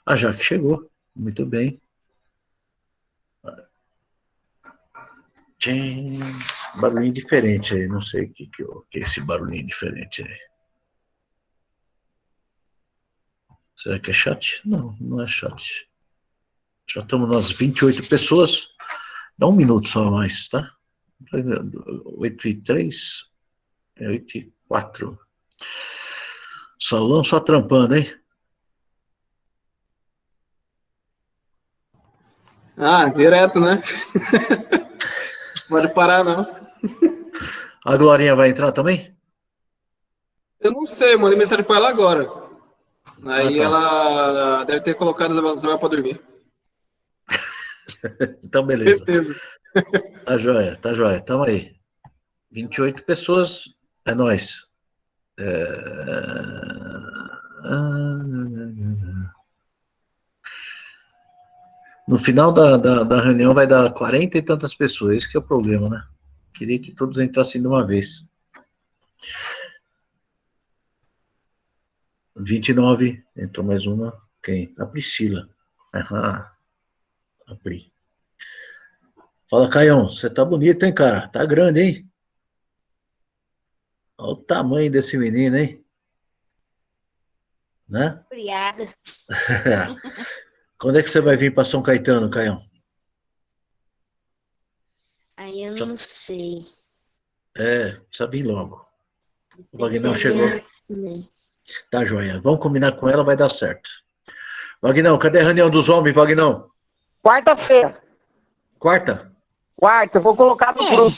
A Jaque chegou. Muito bem. Tchim, barulhinho diferente aí. Não sei o que é esse barulhinho diferente aí. Será que é chat? Não, não é chat. Já estamos nas 28 pessoas. Dá um minuto só a mais, tá? 8h03. É 8h04. Saulão só trampando, hein? Ah, direto, né? Pode parar, não. A Glorinha vai entrar também? Eu não sei, eu mandei mensagem pra ela agora. Aí tá. ela deve ter colocado a Isabel pra dormir. Então, beleza. Certeza. Tá joia, tá joia. Tamo aí. 28 pessoas, é nóis. No final da reunião vai dar 40 e tantas pessoas. Esse que é o problema, né? Queria que todos entrassem de uma vez. 29, entrou mais uma. Quem? A Priscila. Ah, a Pri. Fala, Caião, você tá bonito, hein, cara? Tá grande, hein? Olha o tamanho desse menino, hein? Né? Obrigada. Quando é que você vai vir para São Caetano, Caião? Aí eu não sei. Precisa vir logo. O Vagnão Pensei chegou. em- Tá, joia. Vamos combinar com ela, vai dar certo. Vagnão, cadê a reunião dos homens, Vagnão? Quarta-feira. Quarta? Quarta, eu vou colocar no grupo.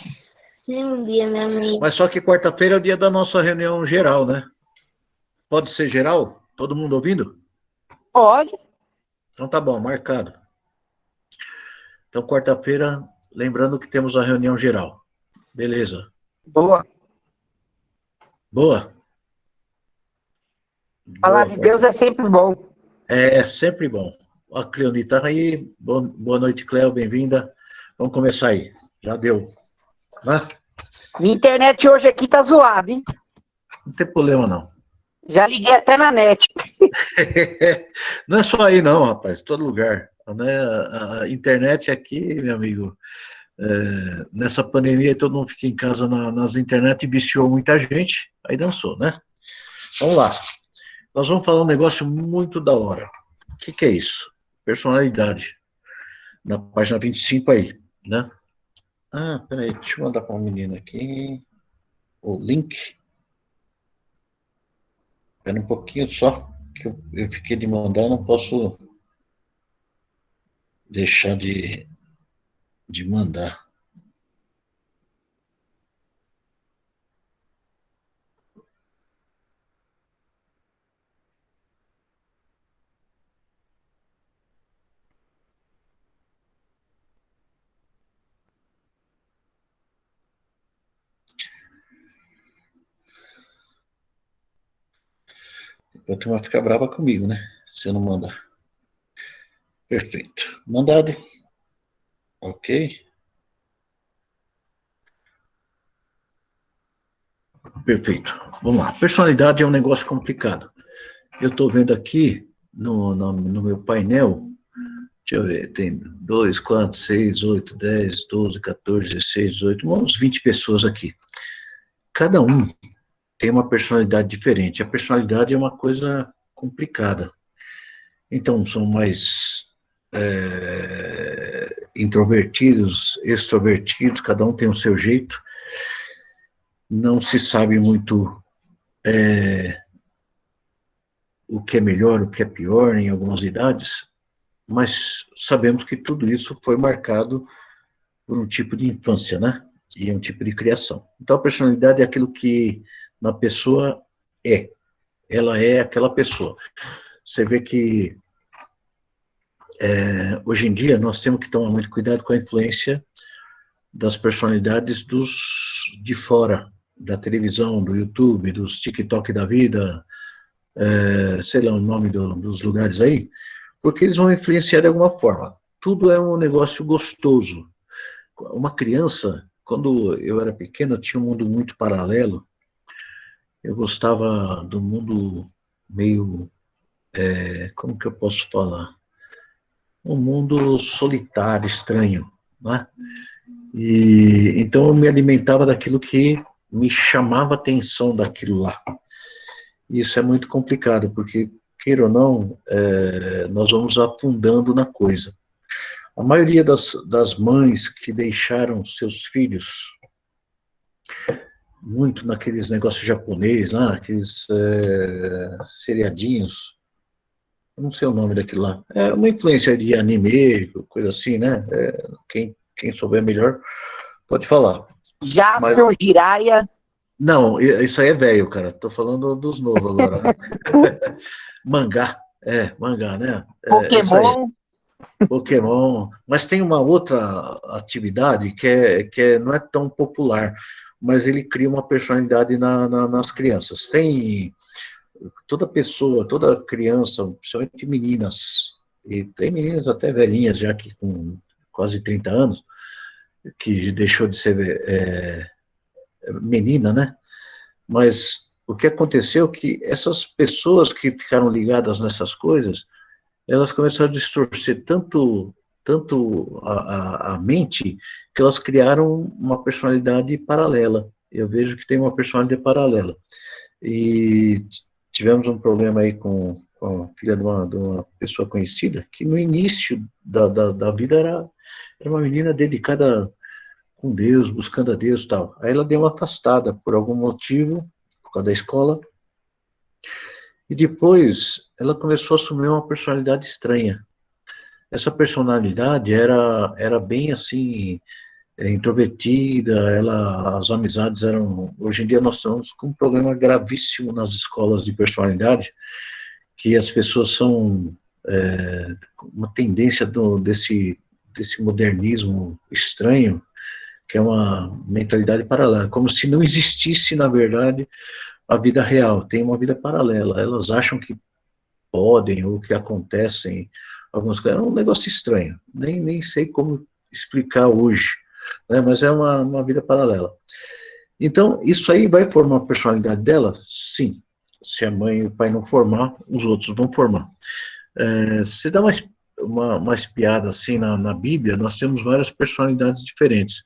Um dia, meu amigo. Mas só que quarta-feira é o dia da nossa reunião geral, né? Pode ser geral? Todo mundo ouvindo? Pode. Então tá bom, marcado. Então, quarta-feira, lembrando que temos a reunião geral. Beleza. Boa. Boa? Falar Boa, de Deus é sempre bom. É sempre bom. A Cleoni tá aí. Boa noite, Cleo, bem-vinda. Vamos começar aí. Já deu. Né? Minha internet hoje aqui tá zoada, hein? Não tem problema, não. Já liguei até na net. Não é só aí, não, rapaz. Todo lugar. Né? A internet aqui, meu amigo, nessa pandemia, todo mundo fica em casa nas internet e viciou muita gente. Aí dançou, né? Vamos lá. Nós vamos falar um negócio muito da hora. O que é isso? Personalidade. Na página 25 aí, né? Ah, peraí, deixa eu mandar para uma menina aqui o link. Espera um pouquinho só, que eu fiquei de mandar, não posso deixar de mandar. A turma fica brava comigo, né? Se eu não mandar. Perfeito. Mandado. Ok. Perfeito. Vamos lá. Personalidade é um negócio complicado. Eu estou vendo aqui no meu painel, deixa eu ver, tem 2, 4, 6, 8, 10, 12, 14, 16, 18, uns 20 pessoas aqui. Cada um tem uma personalidade diferente. A personalidade é uma coisa complicada. Então, são mais introvertidos, extrovertidos, cada um tem o seu jeito. Não se sabe muito o que é melhor, o que é pior em algumas idades, mas sabemos que tudo isso foi marcado por um tipo de infância, né? E um tipo de criação. Então, a personalidade é aquilo que na pessoa é. Ela é aquela pessoa. Você vê que hoje em dia nós temos que tomar muito cuidado com a influência das personalidades de fora, da televisão, do YouTube, dos TikTok da vida, sei lá o nome dos lugares aí, porque eles vão influenciar de alguma forma. Tudo é um negócio gostoso. Uma criança, quando eu era pequeno, tinha um mundo muito paralelo. Eu gostava do mundo meio como que eu posso falar? Um mundo solitário, estranho, né? E então eu me alimentava daquilo que me chamava a atenção daquilo lá. Isso é muito complicado, porque, queira ou não, nós vamos afundando na coisa. A maioria das mães que deixaram seus filhos muito naqueles negócios japonês lá, aqueles seriadinhos, eu não sei o nome daquilo lá. É uma influência de anime, coisa assim, né? Quem souber melhor pode falar. Mas, Jaspion, Jiraiya, não, isso aí é velho, cara. Tô falando dos novos agora, né? Mangá, mangá, né? É isso aí. Pokémon. Pokémon, mas tem uma outra atividade não é tão popular, mas ele cria uma personalidade nas crianças. Tem toda pessoa, toda criança, principalmente meninas, e tem meninas até velhinhas já que com quase 30 anos, que deixou de ser menina, né? Mas o que aconteceu é que essas pessoas que ficaram ligadas nessas coisas, elas começaram a distorcer tanto a mente, que elas criaram uma personalidade paralela. Eu vejo que tem uma personalidade paralela. E tivemos um problema aí com a filha de uma pessoa conhecida, que no início da vida era uma menina dedicada com Deus, buscando a Deus e tal. Aí ela deu uma afastada por algum motivo, por causa da escola, e depois ela começou a assumir uma personalidade estranha. Essa personalidade era bem assim, introvertida, as amizades eram. Hoje em dia nós estamos com um problema gravíssimo nas escolas de personalidade, que as pessoas são uma tendência desse modernismo estranho, que é uma mentalidade paralela, como se não existisse, na verdade, a vida real, tem uma vida paralela. Elas acham que podem ou que acontecem algumas coisas. É um negócio estranho, nem sei como explicar hoje, né? Mas é uma vida paralela. Então, isso aí vai formar a personalidade dela? Sim. Se a mãe e o pai não formar, os outros vão formar. Se dá uma espiada assim na Bíblia, nós temos várias personalidades diferentes.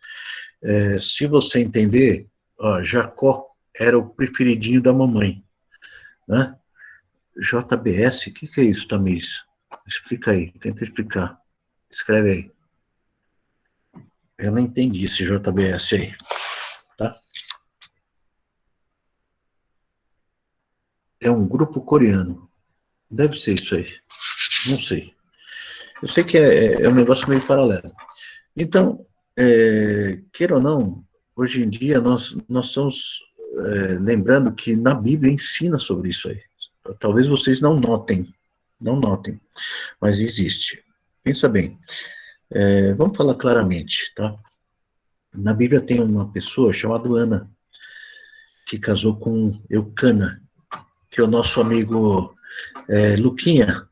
Se você entender, ó, Jacó era o preferidinho da mamãe, né? JBS, o que é isso, Tamires? Explica aí, tenta explicar. Escreve aí. Eu não entendi esse JBS aí, tá? É um grupo coreano. Deve ser isso aí. Não sei. Eu sei que é um negócio meio paralelo. Então, queira ou não, hoje em dia nós estamos lembrando que na Bíblia ensina sobre isso aí. Talvez vocês não notem, mas existe. Pensa bem. Vamos falar claramente, tá? Na Bíblia tem uma pessoa chamada Ana, que casou com Eucana, que é o nosso amigo Luquinha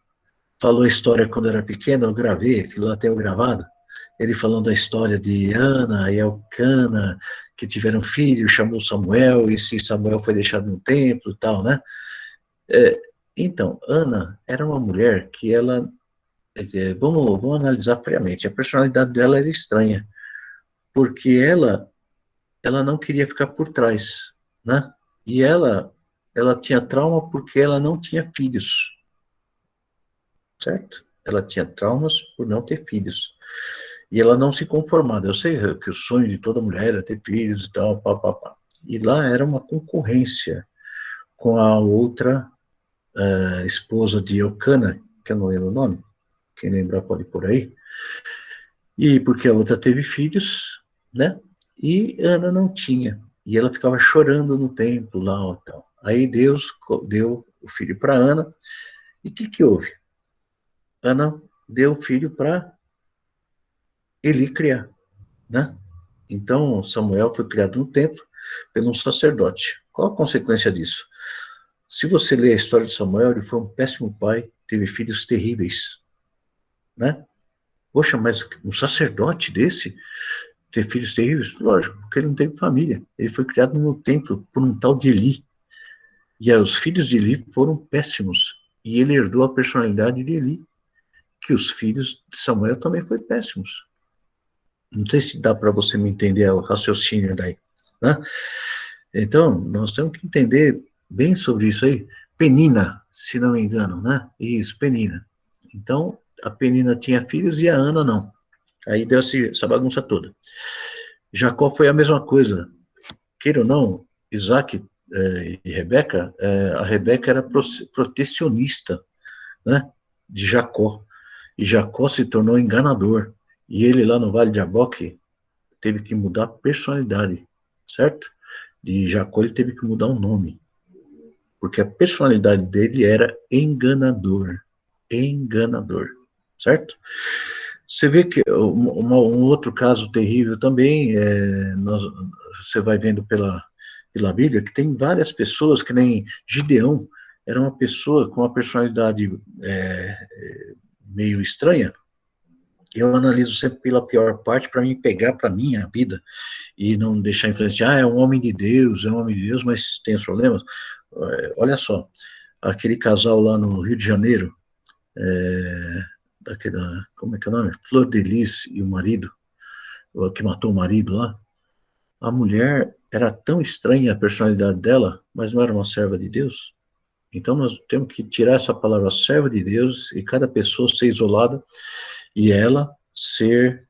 falou a história quando era pequeno, eu gravei, aquilo lá tenho gravado, ele falando da história de Ana e Elcana, que tiveram filho, chamou Samuel, e se Samuel foi deixado no templo e tal, né? Então, Ana era uma mulher que ela, vamos analisar friamente, a personalidade dela era estranha, porque ela não queria ficar por trás, né? E ela tinha trauma porque ela não tinha filhos, certo? Ela tinha traumas por não ter filhos. E ela não se conformava. Eu sei que o sonho de toda mulher era ter filhos e tal, pá, pá, pá. E lá era uma concorrência com a outra esposa de Eucana, que eu não lembro o nome, quem lembrar pode ir por aí. E porque a outra teve filhos, né? E Ana não tinha. E ela ficava chorando no templo lá e tal. Aí Deus deu o filho para Ana. E o que houve? Ana deu o filho para Eli criar, né? Então, Samuel foi criado no templo pelo um sacerdote. Qual a consequência disso? Se você ler a história de Samuel, ele foi um péssimo pai, teve filhos terríveis, né? Poxa, mas um sacerdote desse ter filhos terríveis? Lógico, porque ele não teve família. Ele foi criado no templo por um tal de Eli. E aí, os filhos de Eli foram péssimos. E ele herdou a personalidade de Eli, que os filhos de Samuel também foram péssimos. Não sei se dá para você me entender o raciocínio daí, né? Então, nós temos que entender bem sobre isso aí. Penina, se não me engano, né? Isso, Penina. Então, a Penina tinha filhos e a Ana não. Aí deu essa bagunça toda. Jacó foi a mesma coisa. Queira ou não, Isaac e Rebeca, a Rebeca era protecionista, né, de Jacó. E Jacó se tornou enganador. E ele lá no Vale de Jaboque teve que mudar a personalidade, certo? De Jacó ele teve que mudar o nome. Porque a personalidade dele era enganador. Enganador, certo? Você vê que um outro caso terrível também, você vai vendo pela Bíblia, que tem várias pessoas, que nem Gideão, era uma pessoa com uma personalidade meio estranha. Eu analiso sempre pela pior parte para me pegar para minha vida e não deixar influenciar. É um homem de Deus, mas tem os problemas. Olha só, aquele casal lá no Rio de Janeiro, como é que é o nome? Flor de Lis e o marido, que matou o marido lá. A mulher era tão estranha a personalidade dela, mas não era uma serva de Deus. Então nós temos que tirar essa palavra serva de Deus e cada pessoa ser isolada e ela ser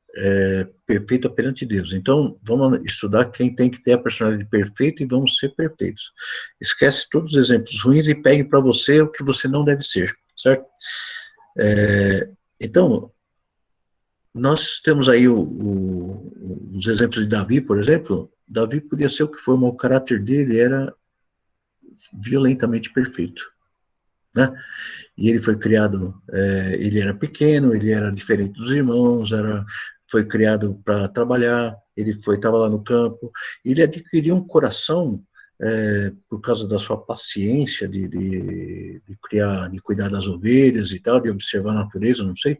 perfeita perante Deus. Então vamos estudar quem tem que ter a personalidade perfeita e vamos ser perfeitos. Esquece todos os exemplos ruins e pegue para você o que você não deve ser, certo? Então, nós temos aí os exemplos de Davi, por exemplo. Davi podia ser o que for, mas o caráter dele era violentamente perfeito, né? E ele foi criado, ele era pequeno, ele era diferente dos irmãos, foi criado para trabalhar, ele estava lá no campo, ele adquiriu um coração por causa da sua paciência de criar, de cuidar das ovelhas e tal, de observar a natureza, não sei.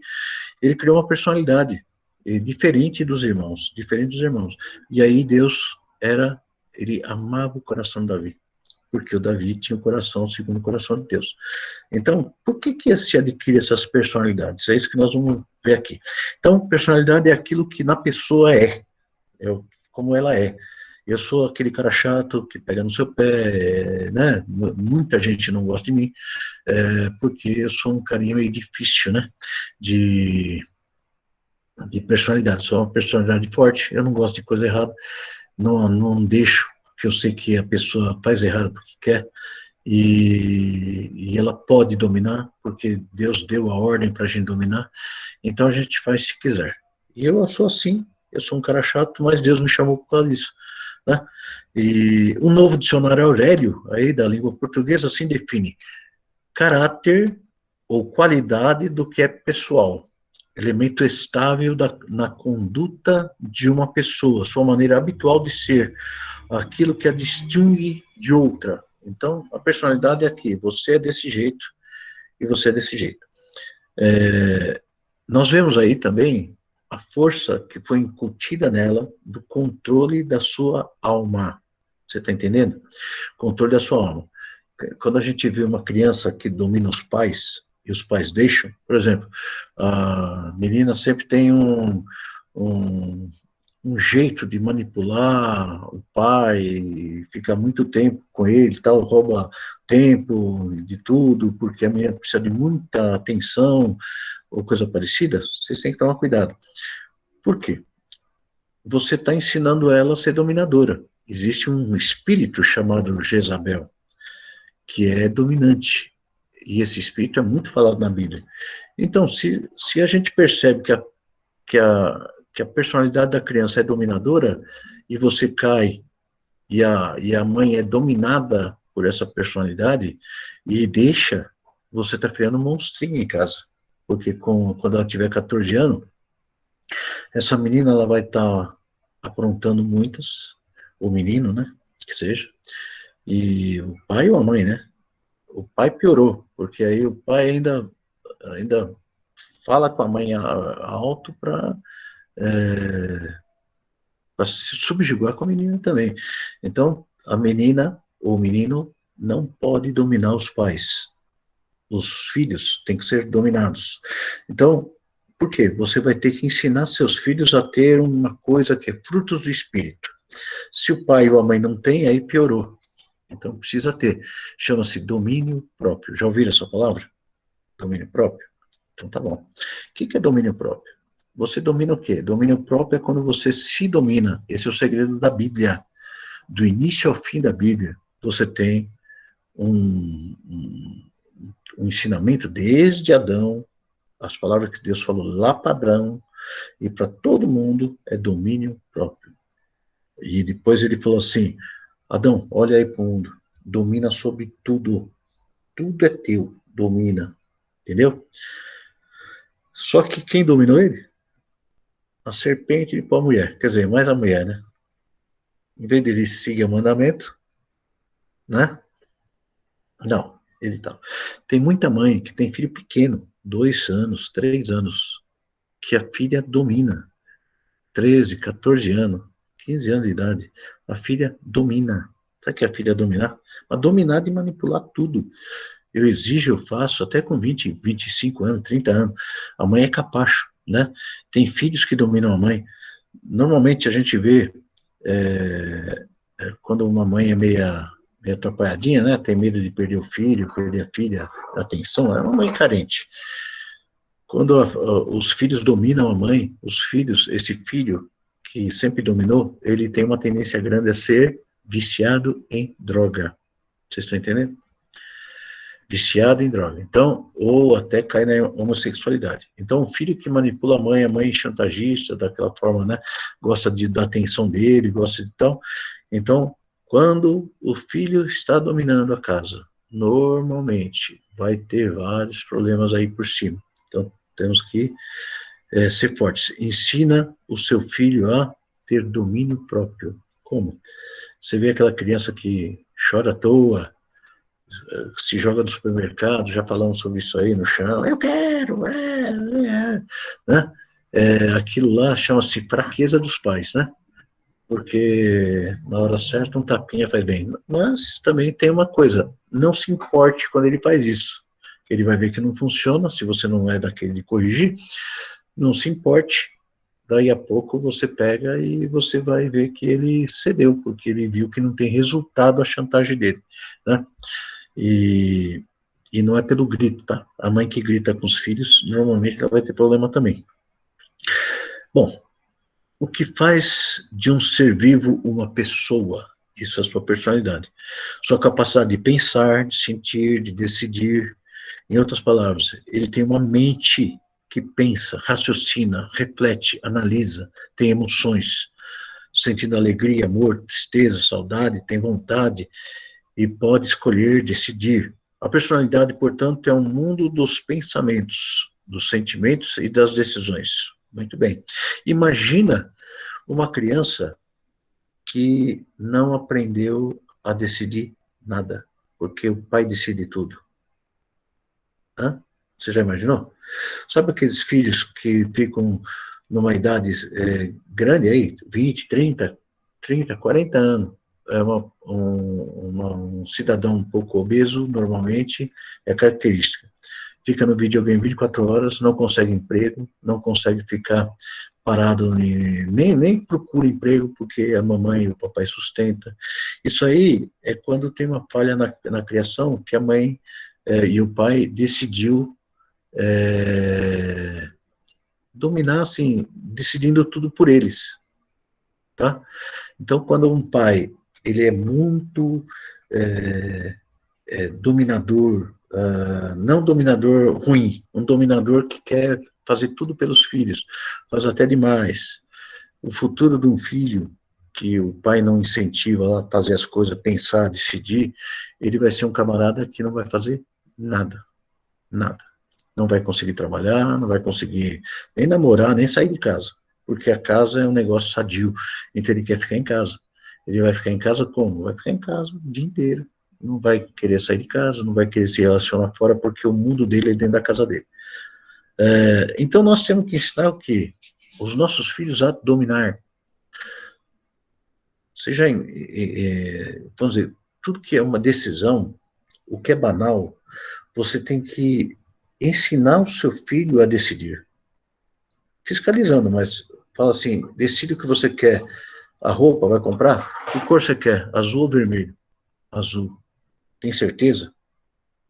Ele criou uma personalidade diferente dos irmãos, E aí Deus ele amava o coração de Davi, porque o Davi tinha o coração segundo o coração de Deus. Então, por que se adquire essas personalidades? É isso que nós vamos ver aqui. Então, personalidade é aquilo que na pessoa como ela é. Eu sou aquele cara chato que pega no seu pé, né? Muita gente não gosta de mim, porque eu sou um carinha meio difícil, né? De personalidade. Sou uma personalidade forte, eu não gosto de coisa errada, não deixo, porque eu sei que a pessoa faz errado porque quer, e ela pode dominar, porque Deus deu a ordem para a gente dominar, então a gente faz se quiser. E eu sou assim, eu sou um cara chato, mas Deus me chamou por causa disso, né? E o novo dicionário Aurélio, aí da língua portuguesa, assim define: caráter ou qualidade do que é pessoal, elemento estável na conduta de uma pessoa, sua maneira habitual de ser, aquilo que a distingue de outra. Então, a personalidade é aqui, você é desse jeito e você é desse jeito. Nós vemos aí também a força que foi incutida nela do controle da sua alma. Você está entendendo? Controle da sua alma. Quando a gente vê uma criança que domina os pais, e os pais deixam, por exemplo, a menina sempre tem um jeito de manipular o pai, fica muito tempo com ele, tal, rouba tempo de tudo, porque a menina precisa de muita atenção, ou coisa parecida, vocês têm que tomar cuidado. Por quê? Você está ensinando ela a ser dominadora. Existe um espírito chamado Jezabel, que é dominante. E esse espírito é muito falado na Bíblia. Então, se a gente percebe que a personalidade da criança é dominadora, e você cai, e a mãe é dominada por essa personalidade, e deixa, você está criando um monstrinho em casa. Porque quando ela tiver 14 anos, essa menina ela vai estar aprontando muitas, o menino, né, que seja, e o pai ou a mãe, né? O pai piorou, porque aí o pai ainda fala com a mãe alto para se subjugar com a menina também. Então, a menina ou o menino não pode dominar os pais. os filhos têm que ser dominados. Então, por quê? Você vai ter que ensinar seus filhos a ter uma coisa que é frutos do espírito. Se o pai ou a mãe não tem, aí piorou. Então, precisa ter. Chama-se domínio próprio. Já ouviram essa palavra? Domínio próprio? Então, tá bom. O que é domínio próprio? Você domina o quê? Domínio próprio é quando você se domina. Esse é o segredo da Bíblia. Do início ao fim da Bíblia, você tem um ensinamento desde Adão, as palavras que Deus falou lá padrão, e para todo mundo é domínio próprio. E depois ele falou assim, Adão, olha aí para o mundo, domina sobre tudo. Tudo é teu, domina. Entendeu? Só que quem dominou ele? A serpente e a mulher. Quer dizer, mais a mulher, né? Em vez de ele seguir o mandamento, né? Não, ele tá. Tem muita mãe que tem filho pequeno, 2 anos, 3 anos, que a filha domina. 13, 14 anos, 15 anos de idade. A filha domina. Sabe o que é a filha dominar? Mas dominar de manipular tudo. Eu exijo, eu faço, até com 20, 25 anos, 30 anos. A mãe é capacho, né? Tem filhos que dominam a mãe. Normalmente a gente vê, quando uma mãe é meio atrapalhadinha, né? Tem medo de perder o filho, perder a filha, a atenção, é uma mãe carente. Quando os filhos dominam a mãe, os filhos, esse filho que sempre dominou, ele tem uma tendência grande a ser viciado em droga. Vocês estão entendendo? Viciado em droga. Então, ou até cai na homossexualidade. Então, o filho que manipula a mãe chantagista, daquela forma, né? Gosta da atenção dele, gosta de tal. Então, quando o filho está dominando a casa, normalmente vai ter vários problemas aí por cima. Então, temos que ser fortes. Ensina o seu filho a ter domínio próprio. Como? Você vê aquela criança que chora à toa, se joga no supermercado, já falamos sobre isso aí no chão, eu quero, né? Aquilo lá chama-se fraqueza dos pais, né? Porque na hora certa um tapinha faz bem. Mas também tem uma coisa, não se importe quando ele faz isso. Ele vai ver que não funciona, se você não é daquele de corrigir, não se importe. Daí a pouco você pega e você vai ver que ele cedeu, porque ele viu que não tem resultado a chantagem dele, né? E não é pelo grito, tá? A mãe que grita com os filhos, normalmente ela vai ter problema também. Bom, o que faz de um ser vivo uma pessoa? Isso é a sua personalidade. Sua capacidade de pensar, de sentir, de decidir. Em outras palavras, ele tem uma mente que pensa, raciocina, reflete, analisa, tem emoções, sentindo alegria, amor, tristeza, saudade, tem vontade e pode escolher, decidir. A personalidade, portanto, é um mundo dos pensamentos, dos sentimentos e das decisões. Muito bem. Imagina uma criança que não aprendeu a decidir nada, porque o pai decide tudo. Hã? Você já imaginou? Sabe aqueles filhos que ficam numa idade grande aí, 20, 30, 40 anos, um cidadão um pouco obeso, normalmente, é característica. Fica no videogame 24 horas, não consegue emprego, não consegue ficar parado, nem procura emprego, porque a mamãe e o papai sustenta. Isso aí é quando tem uma falha na criação, que a mãe e o pai decidiu dominar, assim, decidindo tudo por eles, tá? Então, quando um pai, ele é muito dominador, não dominador ruim, um dominador que quer fazer tudo pelos filhos, faz até demais. O futuro de um filho, que o pai não incentiva a fazer as coisas, pensar, decidir, ele vai ser um camarada que não vai fazer nada, nada. Não vai conseguir trabalhar, não vai conseguir nem namorar, nem sair de casa, porque a casa é um negócio sadio, então ele quer ficar em casa. Ele vai ficar em casa como? Vai ficar em casa o dia inteiro. Não vai querer sair de casa, não vai querer se relacionar fora, porque o mundo dele é dentro da casa dele. Então nós temos que ensinar o quê? Os nossos filhos a dominar. Seja, vamos dizer, tudo que é uma decisão, o que é banal, você tem que ensinar o seu filho a decidir. Fiscalizando, mas fala assim, decide o que você quer. A roupa vai comprar? Que cor você quer? Azul ou vermelho? Azul. Tem certeza?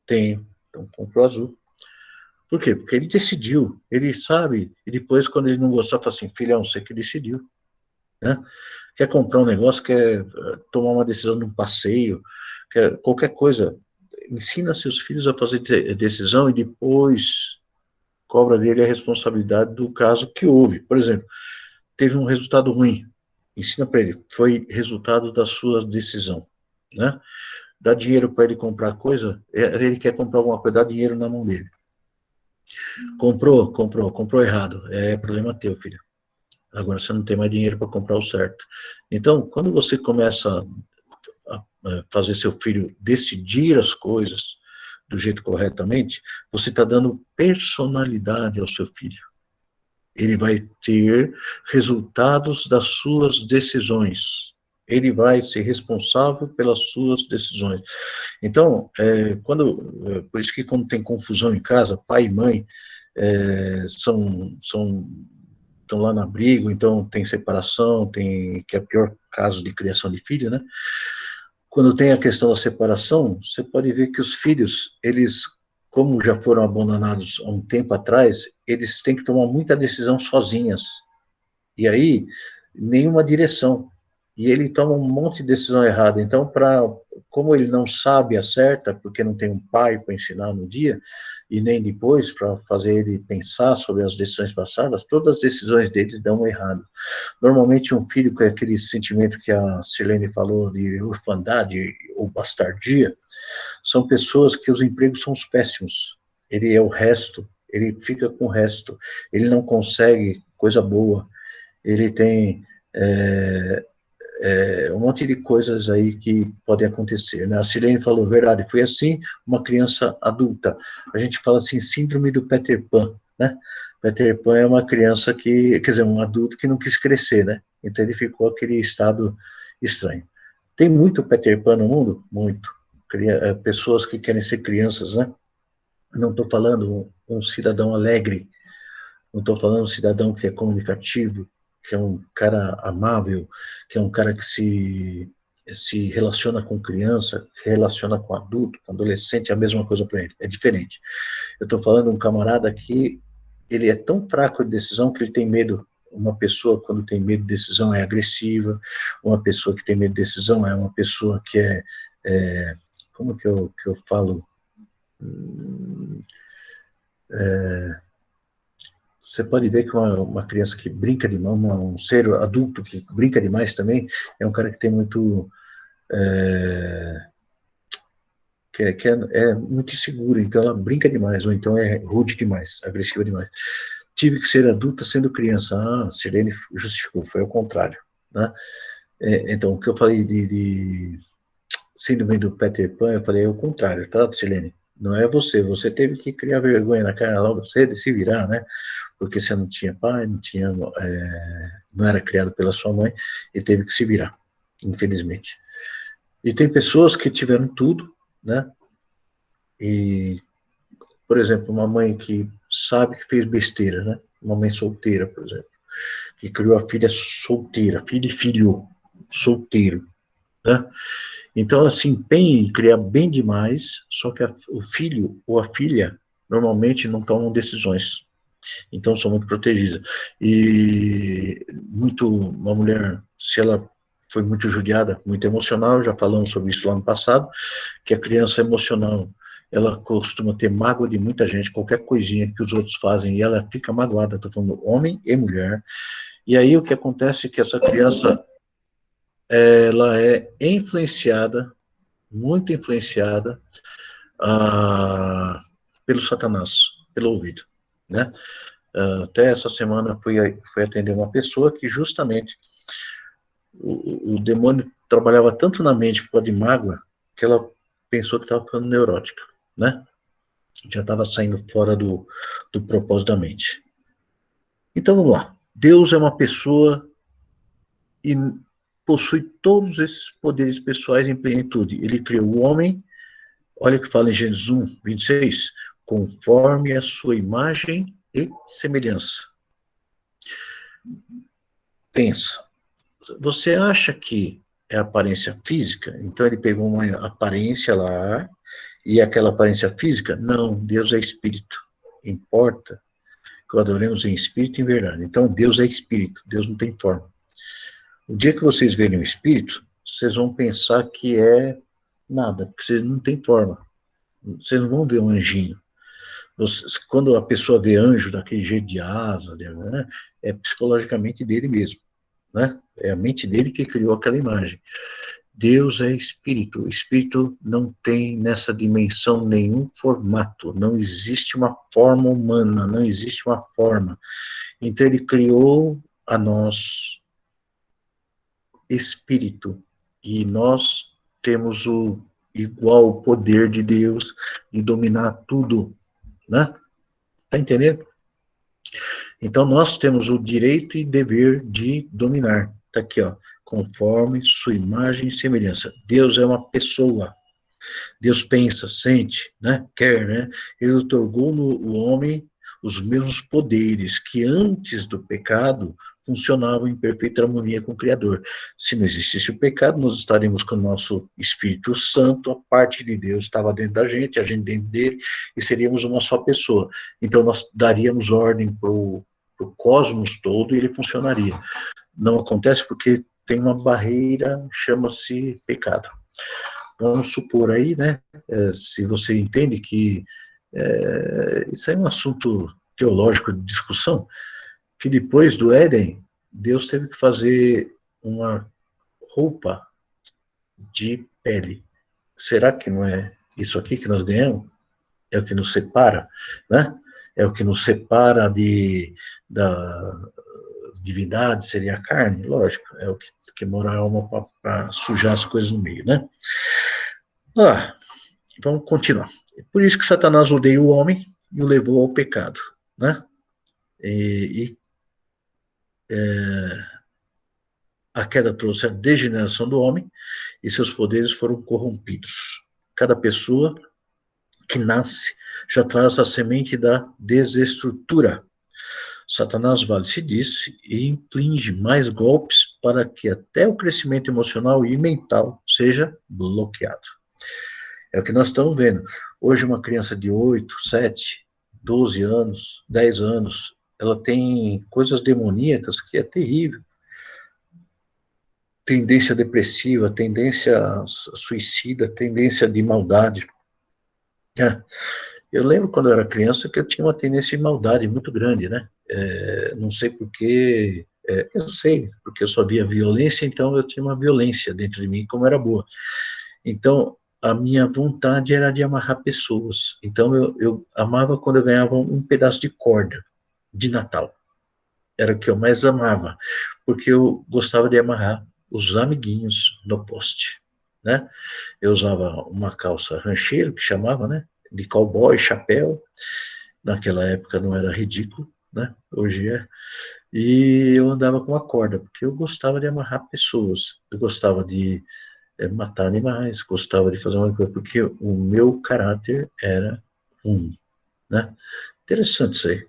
Tenho. Então comprou azul. Por quê? Porque ele decidiu, ele sabe, e depois, quando ele não gostar, fala assim, filhão, você que decidiu. Né? Quer comprar um negócio, quer tomar uma decisão de um passeio, quer qualquer coisa. Ensina seus filhos a fazer decisão e depois cobra dele a responsabilidade do caso que houve. Por exemplo, teve um resultado ruim. Ensina para ele, foi resultado da sua decisão. Né? Dá dinheiro para ele comprar coisa, ele quer comprar alguma coisa, dá dinheiro na mão dele. Comprou errado. É problema teu, filho. Agora você não tem mais dinheiro para comprar o certo. Então, quando você começa a fazer seu filho decidir as coisas do jeito corretamente, você está dando personalidade ao seu filho. Ele vai ter resultados das suas decisões. Ele vai ser responsável pelas suas decisões. Então, por isso que quando tem confusão em casa, pai e mãe estão lá na briga, então tem separação, que é o pior caso de criação de filho, né? Quando tem a questão da separação, você pode ver que os filhos, eles, como já foram abandonados há um tempo atrás, eles têm que tomar muita decisão sozinhas. E aí, nenhuma direção. E ele toma um monte de decisão errada. Então, como ele não sabe a certa, porque não tem um pai para ensinar no dia, e nem depois para fazer ele pensar sobre as decisões passadas, todas as decisões deles dão errado. Normalmente, um filho com aquele sentimento que a Silene falou de orfandade ou bastardia, são pessoas que os empregos são os péssimos. Ele é o resto, ele fica com o resto, ele não consegue coisa boa, ele tem um monte de coisas aí que podem acontecer, né? A Silene falou, verdade, foi assim, uma criança adulta. A gente fala assim, síndrome do Peter Pan, né? Peter Pan é uma criança quer dizer, um adulto que não quis crescer, né? Então ele ficou aquele estado estranho. Tem muito Peter Pan no mundo? Muito. Pessoas que querem ser crianças, né? Não estou falando um cidadão alegre, não estou falando um cidadão que é comunicativo, que é um cara amável, que é um cara que se relaciona com criança, se relaciona com adulto, com adolescente, é a mesma coisa para ele, é diferente. Eu estou falando de um camarada que ele é tão fraco de decisão que ele tem medo. Uma pessoa, quando tem medo de decisão, é agressiva, uma pessoa que tem medo de decisão é uma pessoa que como que eu falo? Você pode ver que uma criança que brinca demais, um ser adulto que brinca demais também, é um cara que tem muito... é muito inseguro, então ela brinca demais, ou então é rude demais, agressiva demais. Tive que ser adulta sendo criança. Silene justificou, foi ao contrário, né? Então, o que eu falei de síndrome do Peter Pan, eu falei ao contrário, tá, Silene? Não é você teve que criar vergonha na cara logo cedo e se virar, né? Porque você não tinha pai, não era criado pela sua mãe, e teve que se virar, infelizmente. E tem pessoas que tiveram tudo, né? E, por exemplo, uma mãe que sabe que fez besteira, né? Uma mãe solteira, por exemplo, que criou a filha solteira, filho e filho solteiro, né? Então ela se empenha em criar bem demais, só que o filho ou a filha normalmente não tomam decisões, então são muito protegidas. E uma mulher, se ela foi muito judiada, muito emocional, já falamos sobre isso lá no passado, que a criança emocional, ela costuma ter mágoa de muita gente, qualquer coisinha que os outros fazem, e ela fica magoada, estou falando homem e mulher. E aí o que acontece é que essa criança, ela é influenciada, muito influenciada, pelo Satanás, pelo ouvido, né? Até essa semana fui atender uma pessoa que justamente o demônio trabalhava tanto na mente por causa de mágoa, que ela pensou que estava ficando neurótica, né? Já estava saindo fora do propósito da mente. Então vamos lá. Deus é uma pessoa e possui todos esses poderes pessoais em plenitude. Ele criou o homem, Olha o que fala em Gênesis 1, 26. Conforme a sua imagem e semelhança. Pensa. Você acha que é aparência física? Então ele pegou uma aparência lá, e aquela aparência física? Não, Deus é espírito. Importa que o adoremos em espírito e em verdade. Então Deus é espírito, Deus não tem forma. O dia que vocês verem o espírito, vocês vão pensar que é nada, porque vocês não têm forma. Vocês não vão ver um anjinho. Quando a pessoa vê anjo daquele jeito de asa, né, é psicologicamente dele mesmo. Né? É a mente dele que criou aquela imagem. Deus é espírito. O espírito não tem nessa dimensão nenhum formato. Não existe uma forma humana, não existe uma forma. Então ele criou a nós espírito. E nós temos o igual poder de Deus de dominar tudo. Né? Tá entendendo? Então, nós temos o direito e dever de dominar. Está aqui, ó. Conforme sua imagem e semelhança. Deus é uma pessoa. Deus pensa, sente, né? Quer, né? Ele otorgou no homem os mesmos poderes que antes do pecado funcionavam em perfeita harmonia com o Criador. Se não existisse o pecado, nós estaríamos com o nosso Espírito Santo, a parte de Deus estava dentro da gente, a gente dentro dele, e seríamos uma só pessoa. Então, nós daríamos ordem para o cosmos todo e ele funcionaria. Não acontece porque tem uma barreira, chama-se pecado. Vamos supor aí, né, se você entende que isso é um assunto teológico de discussão, que depois do Éden, Deus teve que fazer uma roupa de pele. Será que não é isso aqui que nós ganhamos? É o que nos separa, né? É o que nos separa da divindade, seria a carne, lógico, é o que mora a alma para sujar as coisas no meio, né? Vamos continuar. Por isso que Satanás odeia o homem e o levou ao pecado, né? A queda trouxe a degeneração do homem e seus poderes foram corrompidos. Cada pessoa que nasce já traz a semente da desestrutura. Satanás vale-se disso e inflige mais golpes para que até o crescimento emocional e mental seja bloqueado. É o que nós estamos vendo. Hoje uma criança de 8, 7, 12 anos, 10 anos, ela tem coisas demoníacas que é terrível. Tendência depressiva, tendência suicida, tendência de maldade. Eu lembro quando eu era criança que eu tinha uma tendência de maldade muito grande, né? Não sei porquê, eu sei, porque eu só via violência, então eu tinha uma violência dentro de mim, como era boa. Então, a minha vontade era de amarrar pessoas. Então, eu amava quando eu ganhava um pedaço de corda de Natal. Era o que eu mais amava, porque eu gostava de amarrar os amiguinhos no poste, né? Eu usava uma calça rancheiro, que chamava, né? De cowboy, chapéu. Naquela época não era ridículo, né? Hoje é. E eu andava com uma corda, porque eu gostava de amarrar pessoas. Eu gostava de matar animais, gostava de fazer uma coisa, porque o meu caráter era né? Interessante isso aí.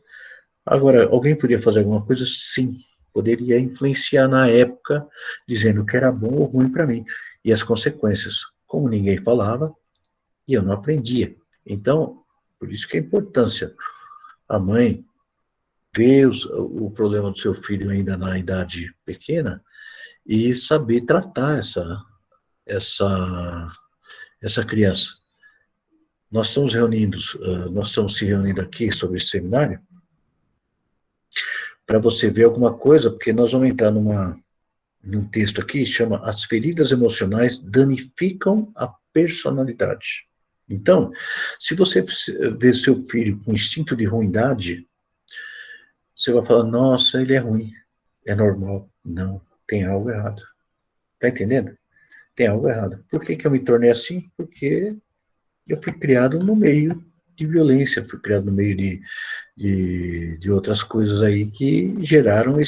Agora, alguém podia fazer alguma coisa? Sim. Poderia influenciar na época, dizendo que era bom ou ruim para mim. E as consequências, como ninguém falava, e eu não aprendia. Então, por isso que a importância. A mãe vê o problema do seu filho ainda na idade pequena e saber tratar essa criança. Nós estamos se reunindo aqui sobre esse seminário para você ver alguma coisa, porque nós vamos entrar num texto aqui, chama As feridas emocionais danificam a personalidade. Então, se você vê seu filho com instinto de ruindade, você vai falar, nossa, ele é ruim, é normal. Não, tem algo errado. Tá entendendo? Tem algo errado. Por que eu me tornei assim? Porque eu fui criado no meio de violência, fui criado no meio de outras coisas aí que geraram